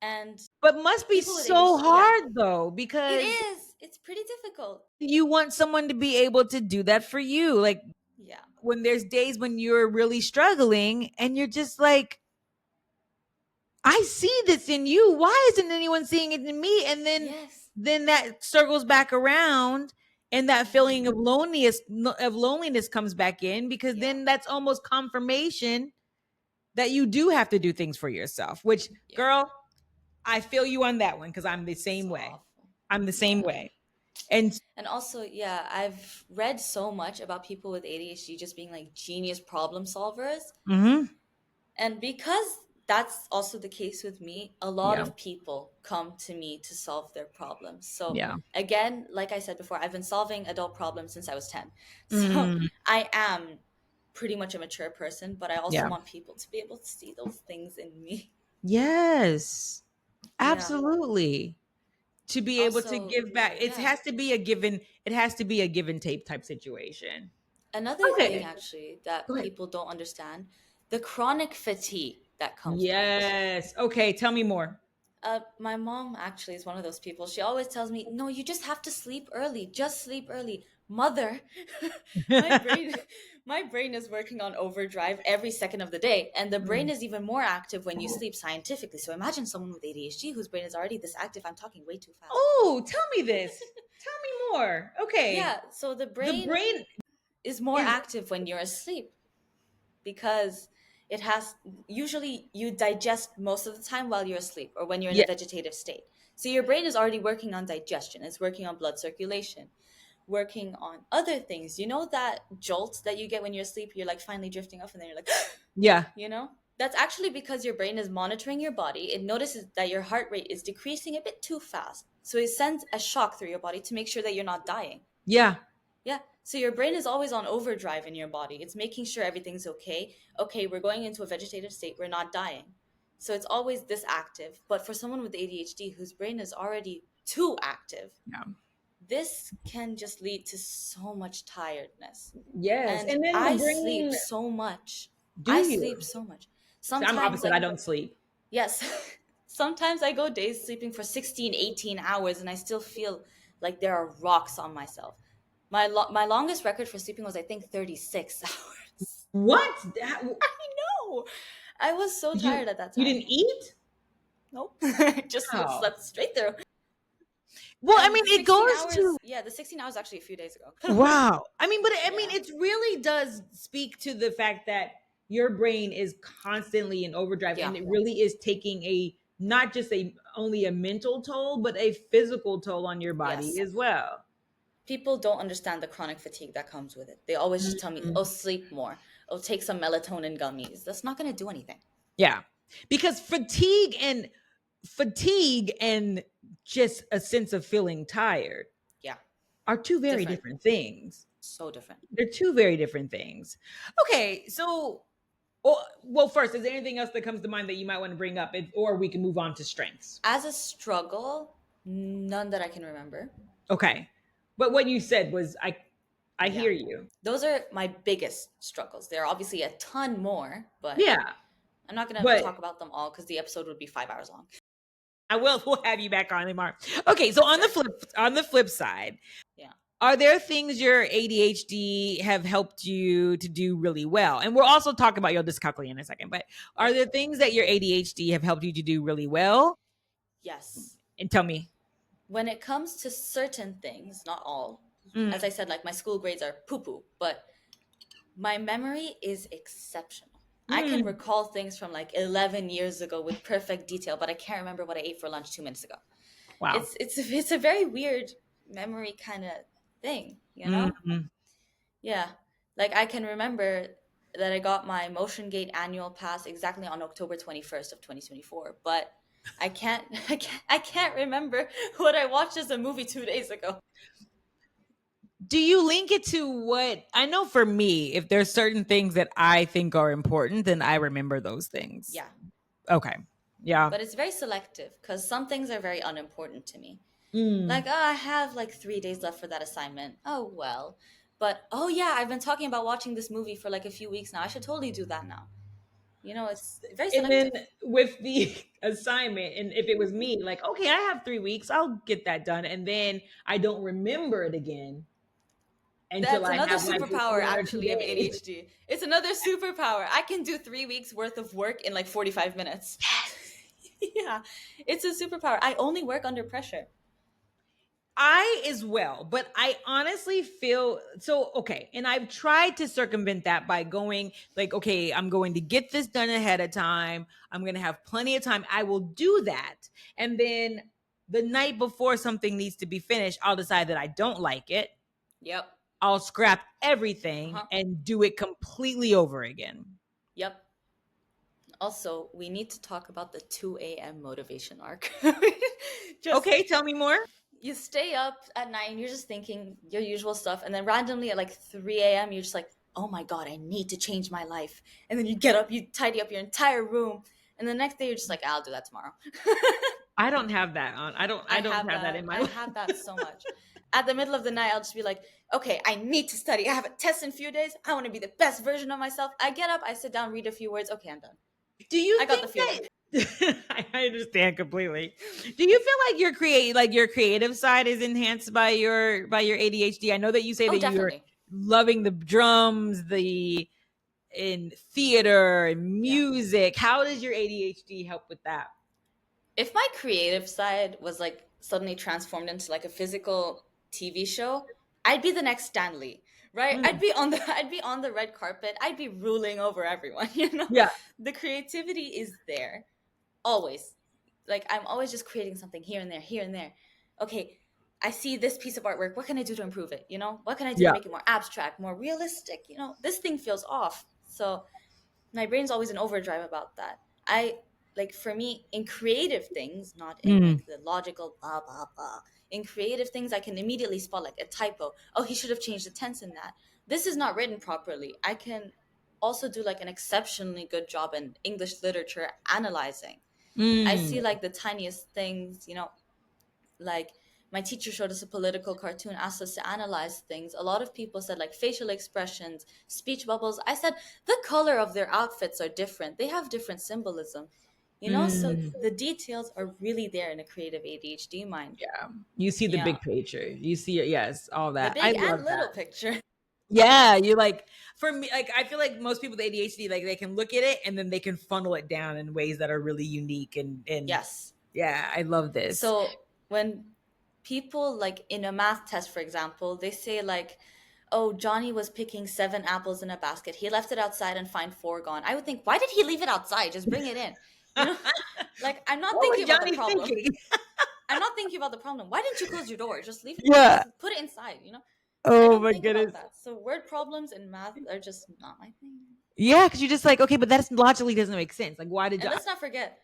And but must be so hard though, because it is. It's pretty difficult. You want someone to be able to do that for you. Like, when there's days when you're really struggling and you're just like, I see this in you. Why isn't anyone seeing it in me? And then that circles back around, and that feeling of loneliness comes back in, because then that's almost confirmation that you do have to do things for yourself, which, girl, I feel you on that one, because I'm the same way. Awful. I'm the same way. And also, I've read so much about people with ADHD just being like genius problem solvers. And because that's also the case with me, a lot of people come to me to solve their problems. So again, like I said before, I've been solving adult problems since I was 10. So I am pretty much a mature person, but I also want people to be able to see those things in me. Yes, absolutely. To be able to give back, it has to be a given. It has to be a give and take type situation. Another thing, actually, that people don't understand, the chronic fatigue that comes with it. Okay, tell me more. My mom actually is one of those people. She always tells me, no, you just have to sleep early. Just sleep early. Mother, my brain is working on overdrive every second of the day. And the brain is even more active when you sleep, scientifically. So imagine someone with ADHD whose brain is already this active. I'm talking way too fast. Oh, tell me this. Tell me more. Okay. Yeah, so the brain is more active when you're asleep, because it has, usually you digest most of the time while you're asleep or when you're in a vegetative state. So your brain is already working on digestion. It's working on blood circulation, working on other things. You know that jolt that you get when you're asleep? You're like finally drifting off and then you're like, you know? That's actually because your brain is monitoring your body. It notices that your heart rate is decreasing a bit too fast. So it sends a shock through your body to make sure that you're not dying. Yeah. So your brain is always on overdrive in your body. It's making sure everything's okay. Okay, we're going into a vegetative state. We're not dying. So it's always this active. But for someone with ADHD whose brain is already too active, this can just lead to so much tiredness. Yes. And then I sleep so much. Sleep so much. Sometimes, I'm opposite. I don't sleep. Yes. Sometimes I go days sleeping for 16, 18 hours and I still feel like there are rocks on myself. My longest record for sleeping was, I think, 36 hours. What? I know. I was so tired at that time. You didn't eat? Nope. Just slept straight through. Well, I And mean, the it 16 goes hours, to yeah, the 16 hours actually a few days ago. wow. I mean, but I mean, Yeah. it really does speak to the fact that your brain is constantly in overdrive, Yeah. and it really is taking a not just a only a mental toll, but a physical toll on your body Yes. as well. People don't understand the chronic fatigue that comes with it. They always just tell me, Mhm. oh, sleep more. Oh, take some melatonin gummies. That's not going to do anything. Yeah, because fatigue and just a sense of feeling tired Yeah. are two very Different. different things. So different. They're two very different things. Okay, so well, first, is there anything else that comes to mind that you might want to bring up, or we can move on to strengths? As a struggle, none that I can remember. Okay, but what you said was, I Yeah. hear you. Those are my biggest struggles. There are obviously a ton more, but Yeah, I'm not going to but talk about them all because the episode would be 5 hours long. I will. We'll have you back on, Lemar. Okay, so Sure. on the flip side, Yeah. are there things your ADHD have helped you to do really well? And we'll also talk about your dyscalculia in a second, but are Okay. there things that your ADHD have helped you to do really well? Yes. And tell me. When it comes to certain things, not all, as Mm. I said, like my school grades are poo poo, but my memory is exceptional. I can Mm. recall things from like 11 years ago with perfect detail, but I can't remember what I ate for lunch 2 minutes ago. Wow. It's a very weird memory kind of thing, you know? Mhm. Yeah. Like I can remember that I got my Motion Gate annual pass exactly on October 21st of 2024, but I can't I can't remember what I watched as a movie 2 days ago. Do you link it to what I know for me? If there's certain things that I think are important, then I remember those things. Yeah. Okay. Yeah. But it's very selective because some things are very unimportant to me. Mm. Like, oh, I have like 3 days left for that assignment. Oh, well. But, oh, yeah, I've been talking about watching this movie for like a few weeks now. I should totally do that now. You know, it's very And then selective. with the assignment, and if it was me, like, okay, I have 3 weeks, I'll get that done. And then I don't remember it again until That's I another have like superpower, 1 or 2 actually, of days. ADHD. It's another superpower. I can do 3 weeks worth of work in like 45 minutes. Yeah, it's a superpower. I only work under pressure. I as well, but I honestly feel so okay. And I've tried to circumvent that by going like, okay, I'm going to get this done ahead of time. I'm going to have plenty of time. I will do that. And then the night before something needs to be finished, I'll decide that I don't like it. Yep. I'll scrap everything Uh-huh. and do it completely over again. Yep. Also, we need to talk about the 2 a.m. motivation arc. Just Okay, tell me more. you stay up at night and you're just thinking your usual stuff, and then randomly at like 3 a.m. you're just like, oh my god, I need to change my life. And then you get up, you tidy up your entire room, and the next day you're just like, I'll do that tomorrow. I don't have that on. I don't have that in my I life. have that so much. At the middle of the night, I'll just be like, okay, I need to study. I have a test in a few days. I want to be the best version of myself. I get up, I sit down, read a few words. Okay, I'm done. Do you I got think the feeling. I understand completely. Do you feel like your creative side is enhanced by your ADHD? I know that you say Oh, that you're definitely. loving the drums, the in theater and Yeah. music. How does your ADHD help with that? If my creative side was like suddenly transformed into like a physical TV show, I'd be the next Stanley, right? Mm, I'd be on the red carpet. I'd be ruling over everyone, you know? yeah. The creativity is there always. Like I'm always just creating something here and there, here and there. Okay, I see this piece of artwork. What can I do to improve it? You know, what can I do to Yeah. make it more abstract, more realistic? You know, this thing feels off. So my brain's always in overdrive about that. I like for me in creative things, not in Mm, like the logical blah blah blah. In creative things, I can immediately spot like a typo. Oh, he should have changed the tense in that. This is not written properly. I can also do like an exceptionally good job in English literature analyzing. I see mm, like the tiniest things, you know, like my teacher showed us a political cartoon, asked us to analyze things. A lot of people said like facial expressions, speech bubbles. I said the color of their outfits are different. They have different symbolism, you know? So mm. the details are really there in a creative ADHD mind. Yeah. You see the Yeah. big picture. You see it. Yes, all The that. I big love and that. little picture. Yeah, you like for me, like I feel like most people with ADHD, like they can look at it and then they can funnel it down in ways that are really unique and Yes. yeah, I love this. So when people, like in a math test, for example, they say like, oh, Johnny was picking 7 apples in a basket. He left it outside and find 4 gone. I would think, why did he leave it outside? Just bring it in. You know, like I'm not What thinking was about the Johnny problem. thinking? I'm not thinking about the problem. Why didn't you close your door? Just leave it, Yeah. just put it inside, you know? I Oh don't my think about goodness. that. So word problems and math are just not my thing. Yeah, because you're just like, okay, but that logically doesn't make sense. Like, why did And John? let's not forget,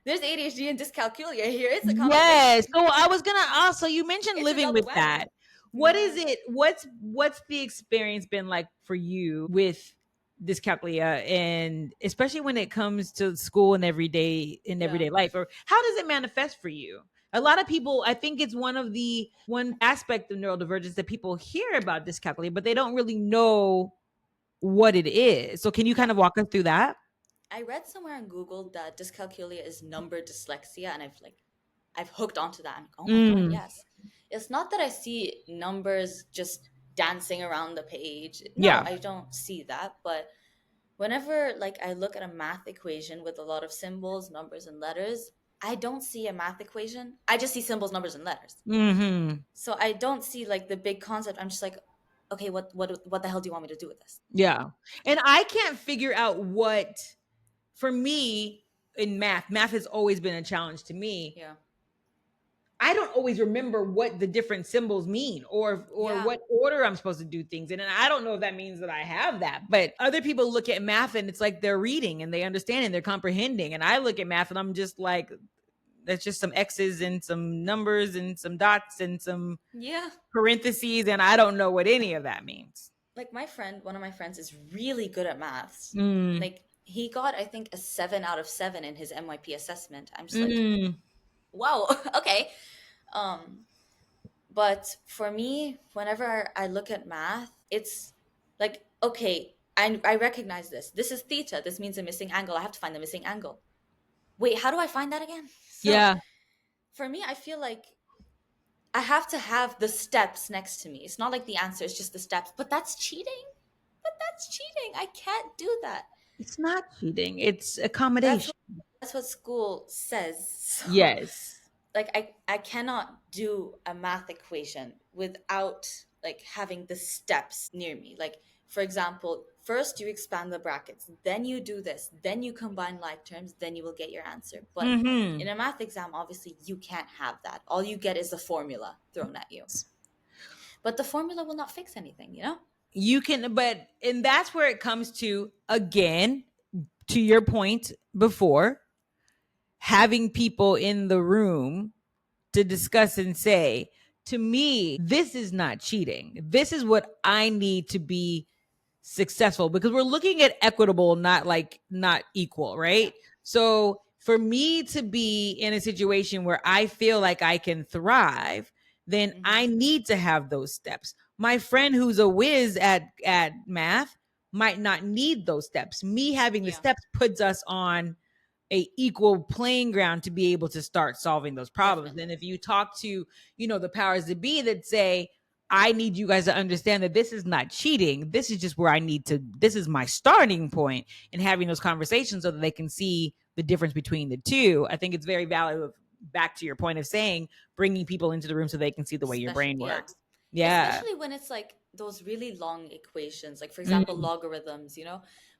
there's ADHD and dyscalculia here. It's a combination. Yes. So I was gonna ask. So you mentioned It's a living double with whammy. that. What Yeah. is it? What's the experience been like for you with dyscalculia, and especially when it comes to school and everyday life, or how does it manifest for you? A lot of people, I think it's one aspect of neurodivergence that people hear about dyscalculia, but they don't really know what it is. So can you kind Yeah. of walk us through that? I read somewhere on Google that dyscalculia is number dyslexia, and I've hooked onto that. I'm like, oh my god, Mm, yes. It's not that I see numbers just dancing around the page. No, yeah. I don't see that. But whenever like I look at a math equation with a lot of symbols, numbers, and letters, I don't see a math equation. I just see symbols, numbers, and letters. Hmm. So I don't see like the big concept. I'm just like, okay, what the hell do you want me to do with this? Yeah. And I can't figure out what, for me, in math has always been a challenge to me. Yeah. I don't always remember what the different symbols mean, or Yeah. what order I'm supposed to do things in. And I don't know if that means that I have that. But other people look at math and it's like they're reading and they understand and they're comprehending. And I look at math and I'm just like, that's just some X's and some numbers and some dots and some Yeah. parentheses. And I don't know what any of that means. Like one of my friends is really good at maths. Mm, Like he got, I think, a 7 out of 7 in his MYP assessment. I'm just like, mm, wow, okay. Um, but for me, whenever I look at math, it's like, okay, I recognize this. This is theta. This means a missing angle. I have to find the missing angle. Wait, how do I find that again? So yeah. for me, I feel like I have to have the steps next to me. It's not like the answer is just the steps, but that's cheating. But that's cheating. I can't do that. It's not cheating. It's That's accommodation. what, that's what school says. So Yes. like I cannot do a math equation without like having the steps near me. Like for example, first you expand the brackets, then you do this, then you combine like terms, then you will get your answer. But Mm-hmm. in a math exam, obviously you can't have that. All you get is the formula thrown at you. But the formula will not fix anything, you know? You can, but, and that's where it comes to, again, to your point before, having people in the room to discuss and say, to me, this is not cheating. This is what I need to be successful, because we're looking at equitable, not equal, Yeah. right? So for me to be in a situation where I feel like I can thrive, then I Mm-hmm. need to have those steps. My friend who's a whiz at math might not need those steps. Me having the Yeah. steps puts us on a equal playing ground to be able to start solving those problems. Definitely. And if you talk to, the powers that be that say, I need you guys to understand that this is not cheating. This is just where this is my starting point, and having those conversations so that they can see the difference between the two. I think it's very valid. Back to your point of saying, bringing people into the room so they can see the way your Especially, brain yeah. works. Yeah. Especially when it's like those really long equations, like for example, Mm, logarithms,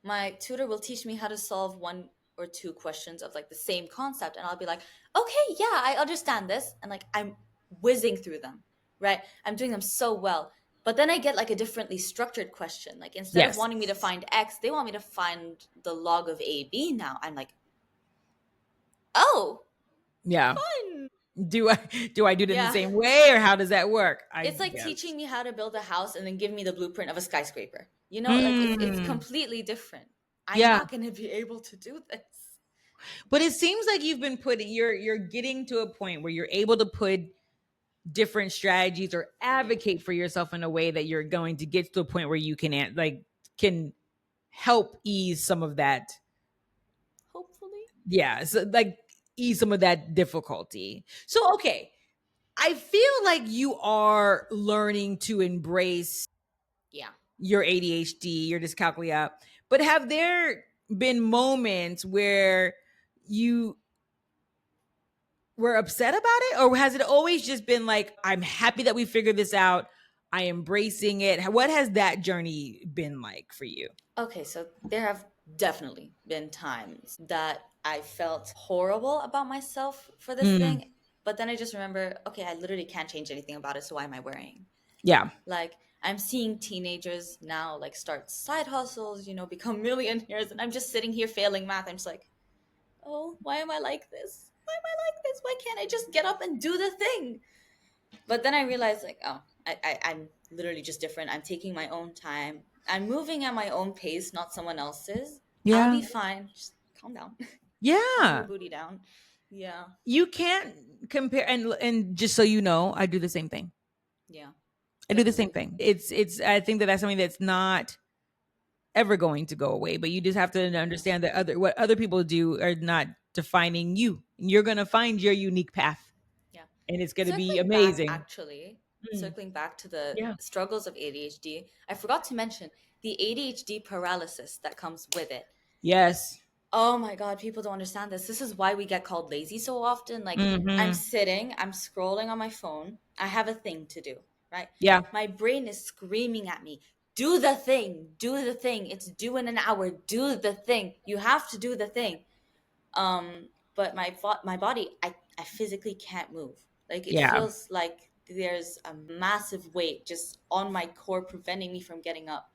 my tutor will teach me how to solve 1 or 2 questions of like the same concept. And I'll be like, okay, yeah, I understand this. And like, I'm whizzing through them, right? I'm doing them so well. But then I get like a differently structured question. Like instead of yes. wanting me to find X, they want me to find the log of AB now. I'm like, oh, Yeah. fun. Do I do it in the Yeah. same way, or how does that work? It's like Yes. teaching me how to build a house and then give me the blueprint of a skyscraper. Like it's Mm, completely different. I'm yeah. not going to be able to do this. But it seems like you've been putting you're getting to a point where you're able to put different strategies or Mhm. advocate for yourself in a way that you're going to get to a point where you can help ease some of that. Hopefully. Yeah, so like ease some of that difficulty. So okay, I feel like you are learning to embrace Yeah. your ADHD, your dyscalculia, but have there been moments where you were upset about it? Or has it always just been like, I'm happy that we figured this out, I embracing it? What has that journey been like for you? Okay, so there have definitely been times that I felt horrible about myself for this Mm, thing, but then I just remember, okay, I literally can't change anything about it, so why am I worrying? yeah. Like, I'm seeing teenagers now like start side hustles, become millionaires, and I'm just sitting here failing math. I'm just like, oh, why am I like this? Why am I like this? Why can't I just get up and do the thing? But then I realized, like, oh, I'm literally just different. I'm taking my own time. I'm moving at my own pace, not someone else's. I'll Yeah. be fine. Just calm down. Calm your Yeah. booty down. Yeah. You can't compare, and just so you know, I do the same thing. Yeah. I do the same Definitely. thing. It's I think that that's something that's not ever going to go away, but you just have to Yeah. understand that what other people do are not defining you. You're going to find your unique path, Yeah. and it's going to be Circling back, amazing. actually, Mm. circling back to the Yeah. struggles of ADHD, I forgot to mention the ADHD paralysis that comes with it. Yes. Oh my God, people don't understand this. This is why we get called lazy so often. Like, I'm Hmm. sitting, I'm scrolling on my phone, I have a thing to do, right? Yeah. My brain is screaming at me, do the thing, do the thing. It's due in an hour, do the thing. You have to do the thing. But my body, I physically can't move. Like, it Yeah. feels like there's a massive weight just on my core preventing me from getting up.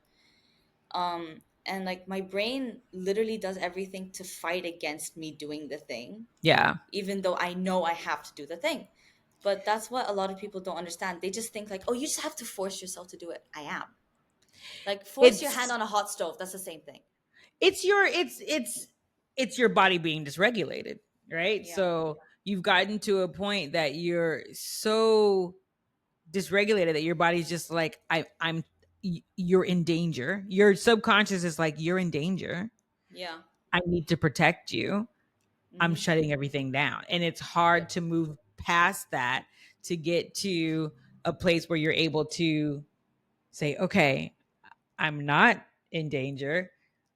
And like my brain literally does everything to fight against me doing the thing, Yeah. even though I know I have to do the thing. But that's what a lot of people don't understand. They just think like, oh, you just have to force yourself to do it. I am. Like, force your hand It's on a hot stove, that's the same thing. it's your body being dysregulated, right? Yeah. So you've gotten to a point that you're so dysregulated that your body's just like, you're in danger. Your subconscious is like, you're in danger. Yeah. I need to protect you. I'm Mm-hmm. shutting everything down. And it's hard Yep. to move past that to get to a place where you're able to say, okay, I'm not in danger.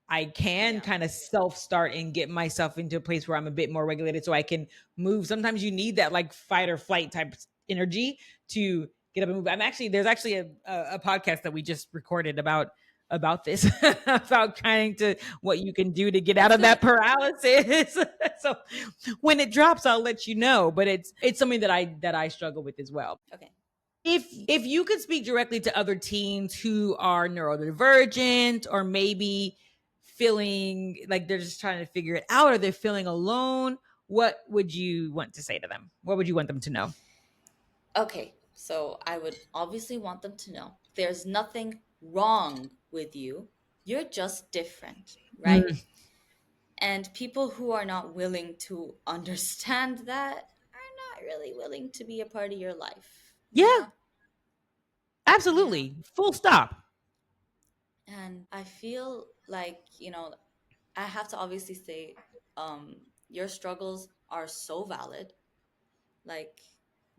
I can Yeah. kind of self start and get myself into a place where I'm a bit more regulated so I can move. Sometimes you need that like fight or flight type energy to get up and move. There's actually a podcast that we just recorded about this, about trying to what you can do to get out That's of good. that paralysis. So when it drops, I'll let you know. But it's something that I struggle with as well. Okay. If you could speak directly to other teens who are neurodivergent, or maybe feeling like they're just trying to figure it out, or they're feeling alone, what would you want to say to them? What would you want them to know? Okay. So I would obviously want them to know there's nothing wrong with you. You're just different, right? Mm, And people who are not willing to understand that are not really willing to be a part of your life. yeah, Yeah. Yeah. absolutely. Full stop. And I feel like, I have to obviously say, your struggles are so valid. Like,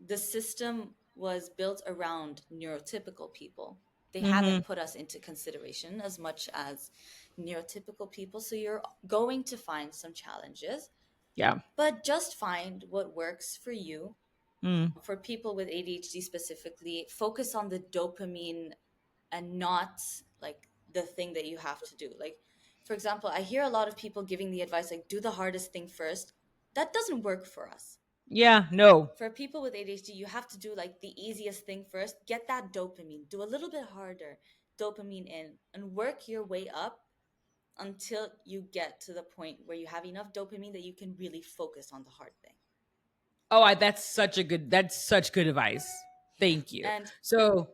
the system was built around neurotypical people. They Hmm. haven't put us into consideration as much as neurotypical people. So you're going to find some challenges, Yeah. but just find what works for you. Mm. For people with ADHD specifically, focus on the dopamine and not like the thing that you have to do. Like, for example, I hear a lot of people giving the advice like, do the hardest thing first. That doesn't work for us. Yeah. No. For people with ADHD, you have to do like the easiest thing first. Get that dopamine. Do a little bit harder dopamine in and work your way up until you get to the point where you have enough dopamine that you can really focus on the hard thing. Oh, that's such good advice. Yeah. Thank you. And So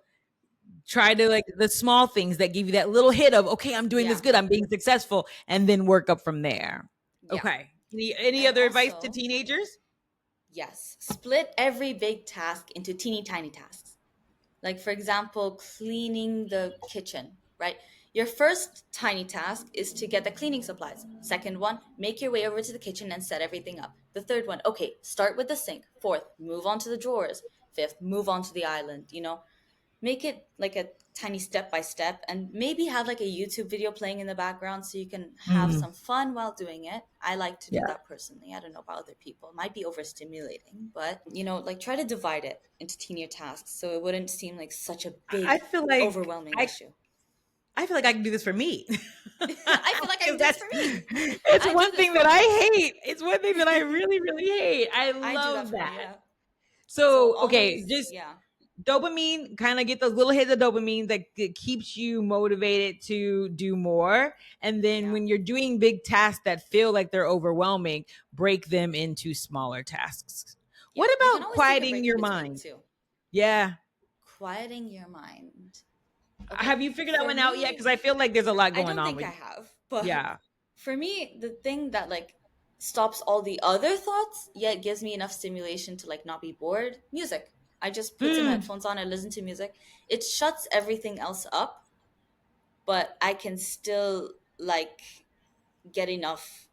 try to like the small things that give you that little hit of, okay, I'm doing this yeah, good, I'm being successful, and then work up from there. yeah. Okay. Any And other advice to also, teenagers? yes, split every big task into teeny tiny tasks. Like, for example, cleaning the kitchen, right? Your first tiny task is to get the cleaning supplies. Second one, make your way over to the kitchen and set everything up. The third one, okay, start with the sink. Fourth, move on to the drawers. Fifth, move on to the island, make it like a tiny step by step, and maybe have like a YouTube video playing in the background so you can have some fun while doing it. I like to do Yeah. that personally. I don't know about other people. It might be overstimulating, but like try to divide it into teenier tasks so it wouldn't seem like such a I big, feel like overwhelming I issue. I feel like I can do this for me. I feel like I can Because do this for me. it's I do one this thing for that I me. hate. It's one thing that I really, really hate. I I do that love for that. me, yeah. So So, okay, always, just yeah. dopamine, kind of get those little hits of dopamine that keeps you motivated to do more. And then Yeah. when you're doing big tasks that feel like they're overwhelming, break them into smaller tasks. Yeah. What You can about always take a quieting break in your between mind? too. Yeah. Quieting your mind. Okay. Have you figured that For one out yet? me, Because I feel like there's a lot I going don't on think with I you. have, but Yeah. for me, the thing that like stops all the other thoughts yet gives me enough stimulation to like not be bored, music. I just put some Mm, headphones on, I listen to music. It shuts everything else up, but I can still like get enough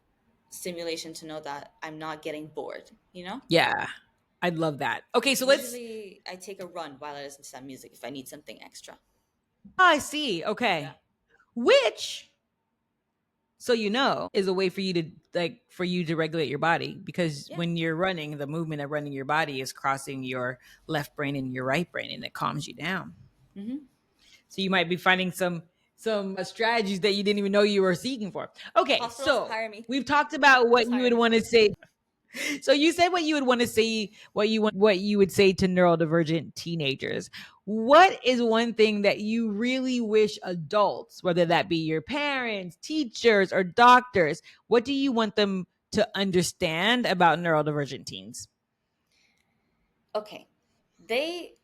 stimulation to know that I'm not getting bored, you know? yeah. I'd love that. Okay, so let's. Usually I take a run while I listen to that music if I need something extra. Oh, I see. Yeah. Okay. Which, so is a way for you to regulate your body, because Yeah. when you're running, the movement of running your body is crossing your left brain and your right brain, and it calms you down. Mm-hmm. So you might be finding some strategies that you didn't even know you were seeking for. Okay, Hospitals, so hire me. we've talked about what Just you hire would me. want to say. So you said what you would want to say, what you would say to neurodivergent teenagers. What is one thing that you really wish adults, whether that be your parents, teachers, or doctors, what do you want them to understand about neurodivergent teens? Okay. They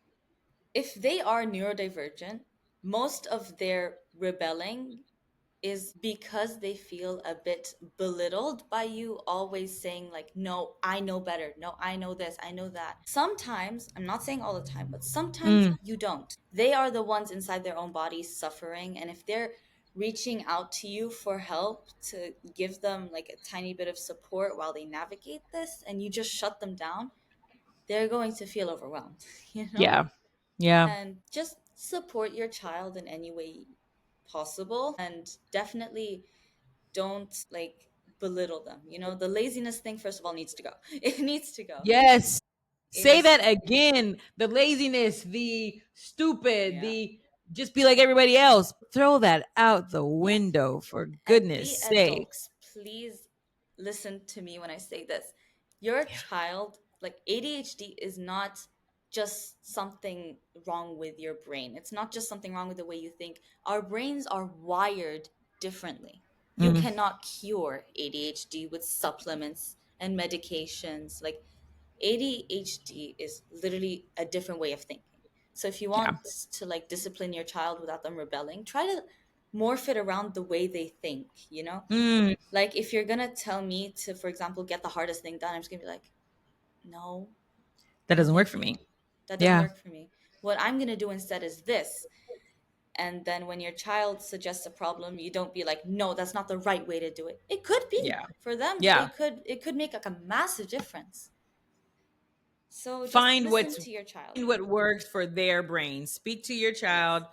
if they are neurodivergent, most of their rebelling is because they feel a bit belittled by you always saying like, no, I know better, no, I know this, I know that. Sometimes, I'm not saying all the time, but sometimes Mm, you don't. They are the ones inside their own bodies suffering, and if they're reaching out to you for help to give them like a tiny bit of support while they navigate this, and you just shut them down, they're going to feel overwhelmed, you know? yeah. Yeah. And just support your child in any way possible, and definitely don't like belittle them. The laziness thing, first of all, needs to go. It needs to go. Yes. It Say needs to that go. again. The laziness, the stupid, Yeah. the just be like everybody else. Throw that out the Yes. window, for And we goodness sake. adults, please listen to me when I say this. Your child, like ADHD, is not just something wrong with your brain. It's not just something wrong with the way you think. Our brains are wired differently. You Mm, cannot cure ADHD with supplements and medications. Like ADHD is literally a different way of thinking. So if you yeah. want to like discipline your child without them rebelling, try to morph it around the way they think. Mm, Like if you're gonna tell me to, for example, get the hardest thing done, I'm just gonna be like, no, that no, doesn't work thank for you. me. That doesn't Yeah. work for me. What I'm gonna do instead is this. And then when your child suggests a problem, you don't be like, no, that's not the right way to do it. It could be Yeah. for them. Yeah. It could make like a massive difference. So just Find listen to your child. what works for their brain. Speak to your Yes. child,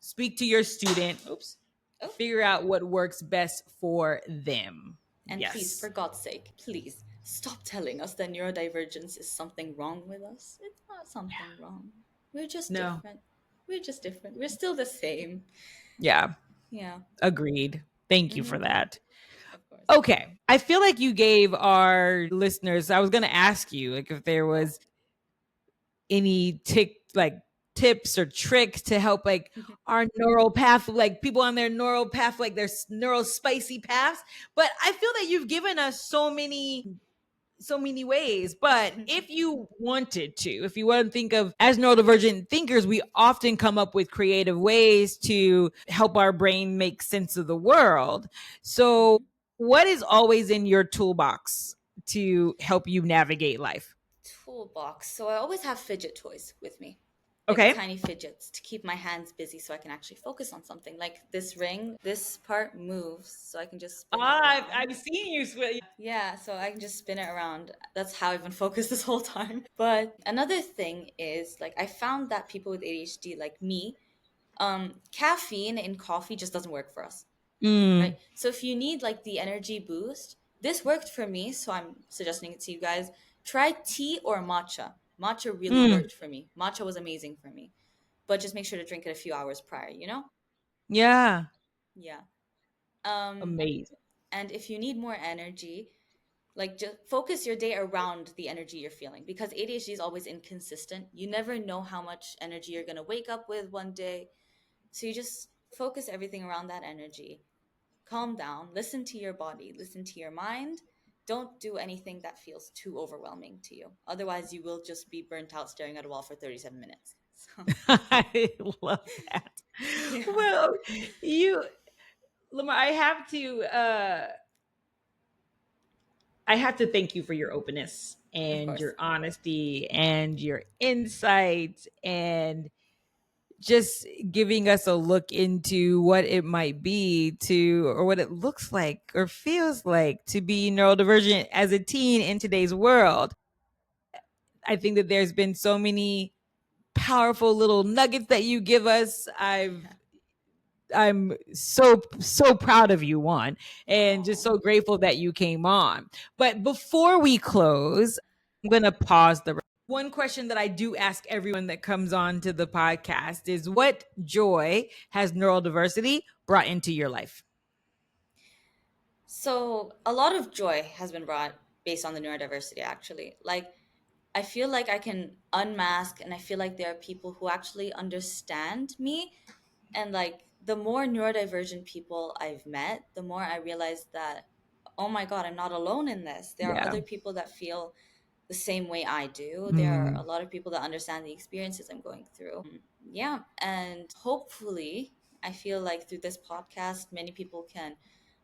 speak to your student. Oops. Oh, Figure out what works best for them. and please, Yes. for God's sake, please stop telling us that neurodivergence is something wrong with us. It's not something wrong. We're just No. different. We're just different. We're still the same. Yeah. Yeah. Agreed. Thank you for Mm-hmm. that. Of course. Okay. I feel like you gave our listeners, I was going to ask you like if there Oh. was any tips or tricks to help like our neural path, like people on their neural path, like their neural spicy paths. But I feel that you've given us so many ways. But if you wanted to, if you want to think of as neurodivergent thinkers, we often come up with creative ways to help our brain make sense of the world. So Mhm. what is always in your toolbox to help you navigate life? Toolbox. So I always have fidget toys with me. Okay. tiny fidgets to keep my hands busy so I can actually focus on something. Like this ring, this part moves, so I can just spin it around. I've seen you swim. Yeah, so I can just spin it around. That's how I've been focused this whole time. But another thing is, like, I found that people with ADHD, like me, caffeine in coffee just doesn't work for us, Mm, right? So if you need like the energy boost, this worked for me, so I'm suggesting it to you guys. Try tea or matcha. Matcha really mm, worked for me. Matcha was amazing for me. But just make sure to drink it a few hours prior, you know? yeah. Yeah. Um, Amazing. and if you need more energy, like just focus your day around the energy you're feeling, because ADHD is always inconsistent. You never know how much energy you're going to wake up with one day. So you just focus everything around that energy. Calm down, listen to your body, listen to your mind. Don't do anything that feels too overwhelming to you. Otherwise, you will just be burnt out staring at a wall for 37 minutes. So, I love that. yeah, Well, you, Lemar, I have to thank you for your openness of and course. your honesty and your insights and just giving us a look into what it might be to, or what it looks like or feels like to be neurodivergent as a teen in today's world. I think that there's been so many powerful little nuggets that you give us. Yeah. I'm so proud of you, one, and just Oh, so grateful that you came on. But before we close, I'm gonna pause the. One question that I do ask everyone that comes on to the podcast is, what joy has neurodiversity brought into your life? so a lot of joy has been brought based on the neurodiversity, actually. Like, I feel like I can unmask, and I feel like there are people who actually understand me. And like, the more neurodivergent people I've met, the more I realize that, oh my God, I'm not alone in this. There are Yeah. other people that feel the same way I do. There are a Mm. lot of people that understand the experiences I'm going through. Yeah. And hopefully, I feel like through this podcast, many people can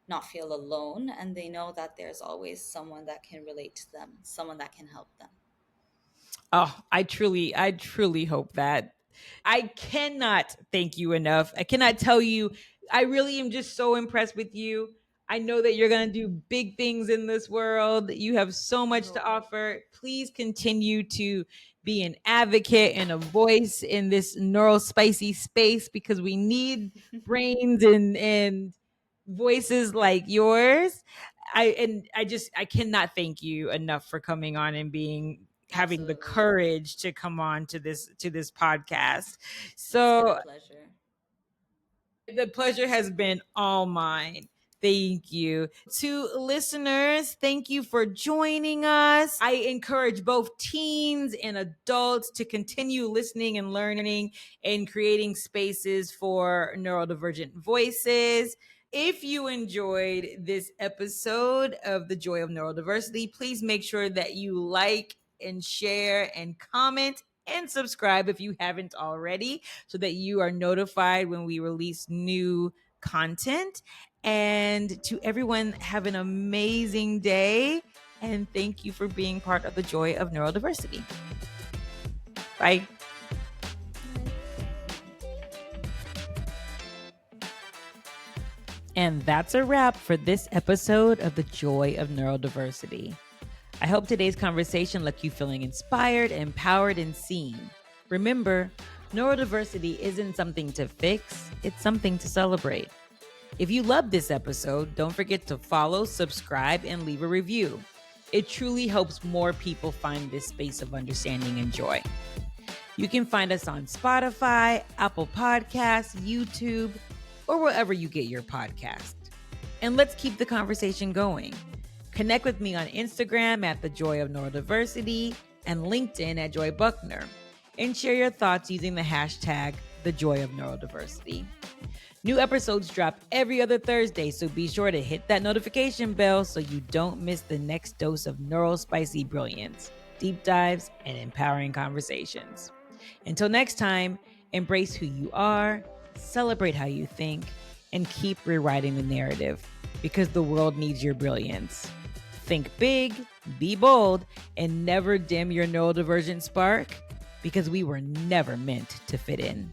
not feel alone, and they know that there's always someone that can relate to them, someone that can help them. Oh, I truly hope that. I cannot thank you enough. I cannot tell you. I really am just so impressed with you. I know that you're going to do big things in this world. You have so I much to hope. offer. Please continue to be an advocate and a voice in this neural spicy space, because we need brains and voices like yours. I cannot thank you enough for coming on and being, having the Absolutely. courage to come on to this podcast. It's been a So pleasure. the pleasure has been all mine. Thank you. To listeners, thank you for joining us. I encourage both teens and adults to continue listening and learning and creating spaces for neurodivergent voices. If you enjoyed this episode of the Joy of Neurodiversity, please make sure that you like and share and comment and subscribe if you haven't already, so that you are notified when we release new content. And to everyone, have an amazing day. And thank you for being part of the Joy of Neurodiversity. Bye. And that's a wrap for this episode of the Joy of Neurodiversity. I hope today's conversation left you feeling inspired, empowered, and seen. Remember, neurodiversity isn't something to fix, it's something to celebrate. If you loved this episode, don't forget to follow, subscribe, and leave a review. It truly helps more people find this space of understanding and joy. You can find us on Spotify, Apple Podcasts, YouTube, or wherever you get your podcast. And let's keep the conversation going. Connect with me on Instagram at The Joy of Neurodiversity and LinkedIn at Joy Buckner, and share your thoughts using the hashtag The Joy of Neurodiversity. New episodes drop every other Thursday, so be sure to hit that notification bell so you don't miss the next dose of neural spicy brilliance, deep dives, and empowering conversations. Until next time, embrace who you are, celebrate how you think, and keep rewriting the narrative, because the world needs your brilliance. Think big, be bold, and never dim your neurodivergent spark. because we were never meant to fit in.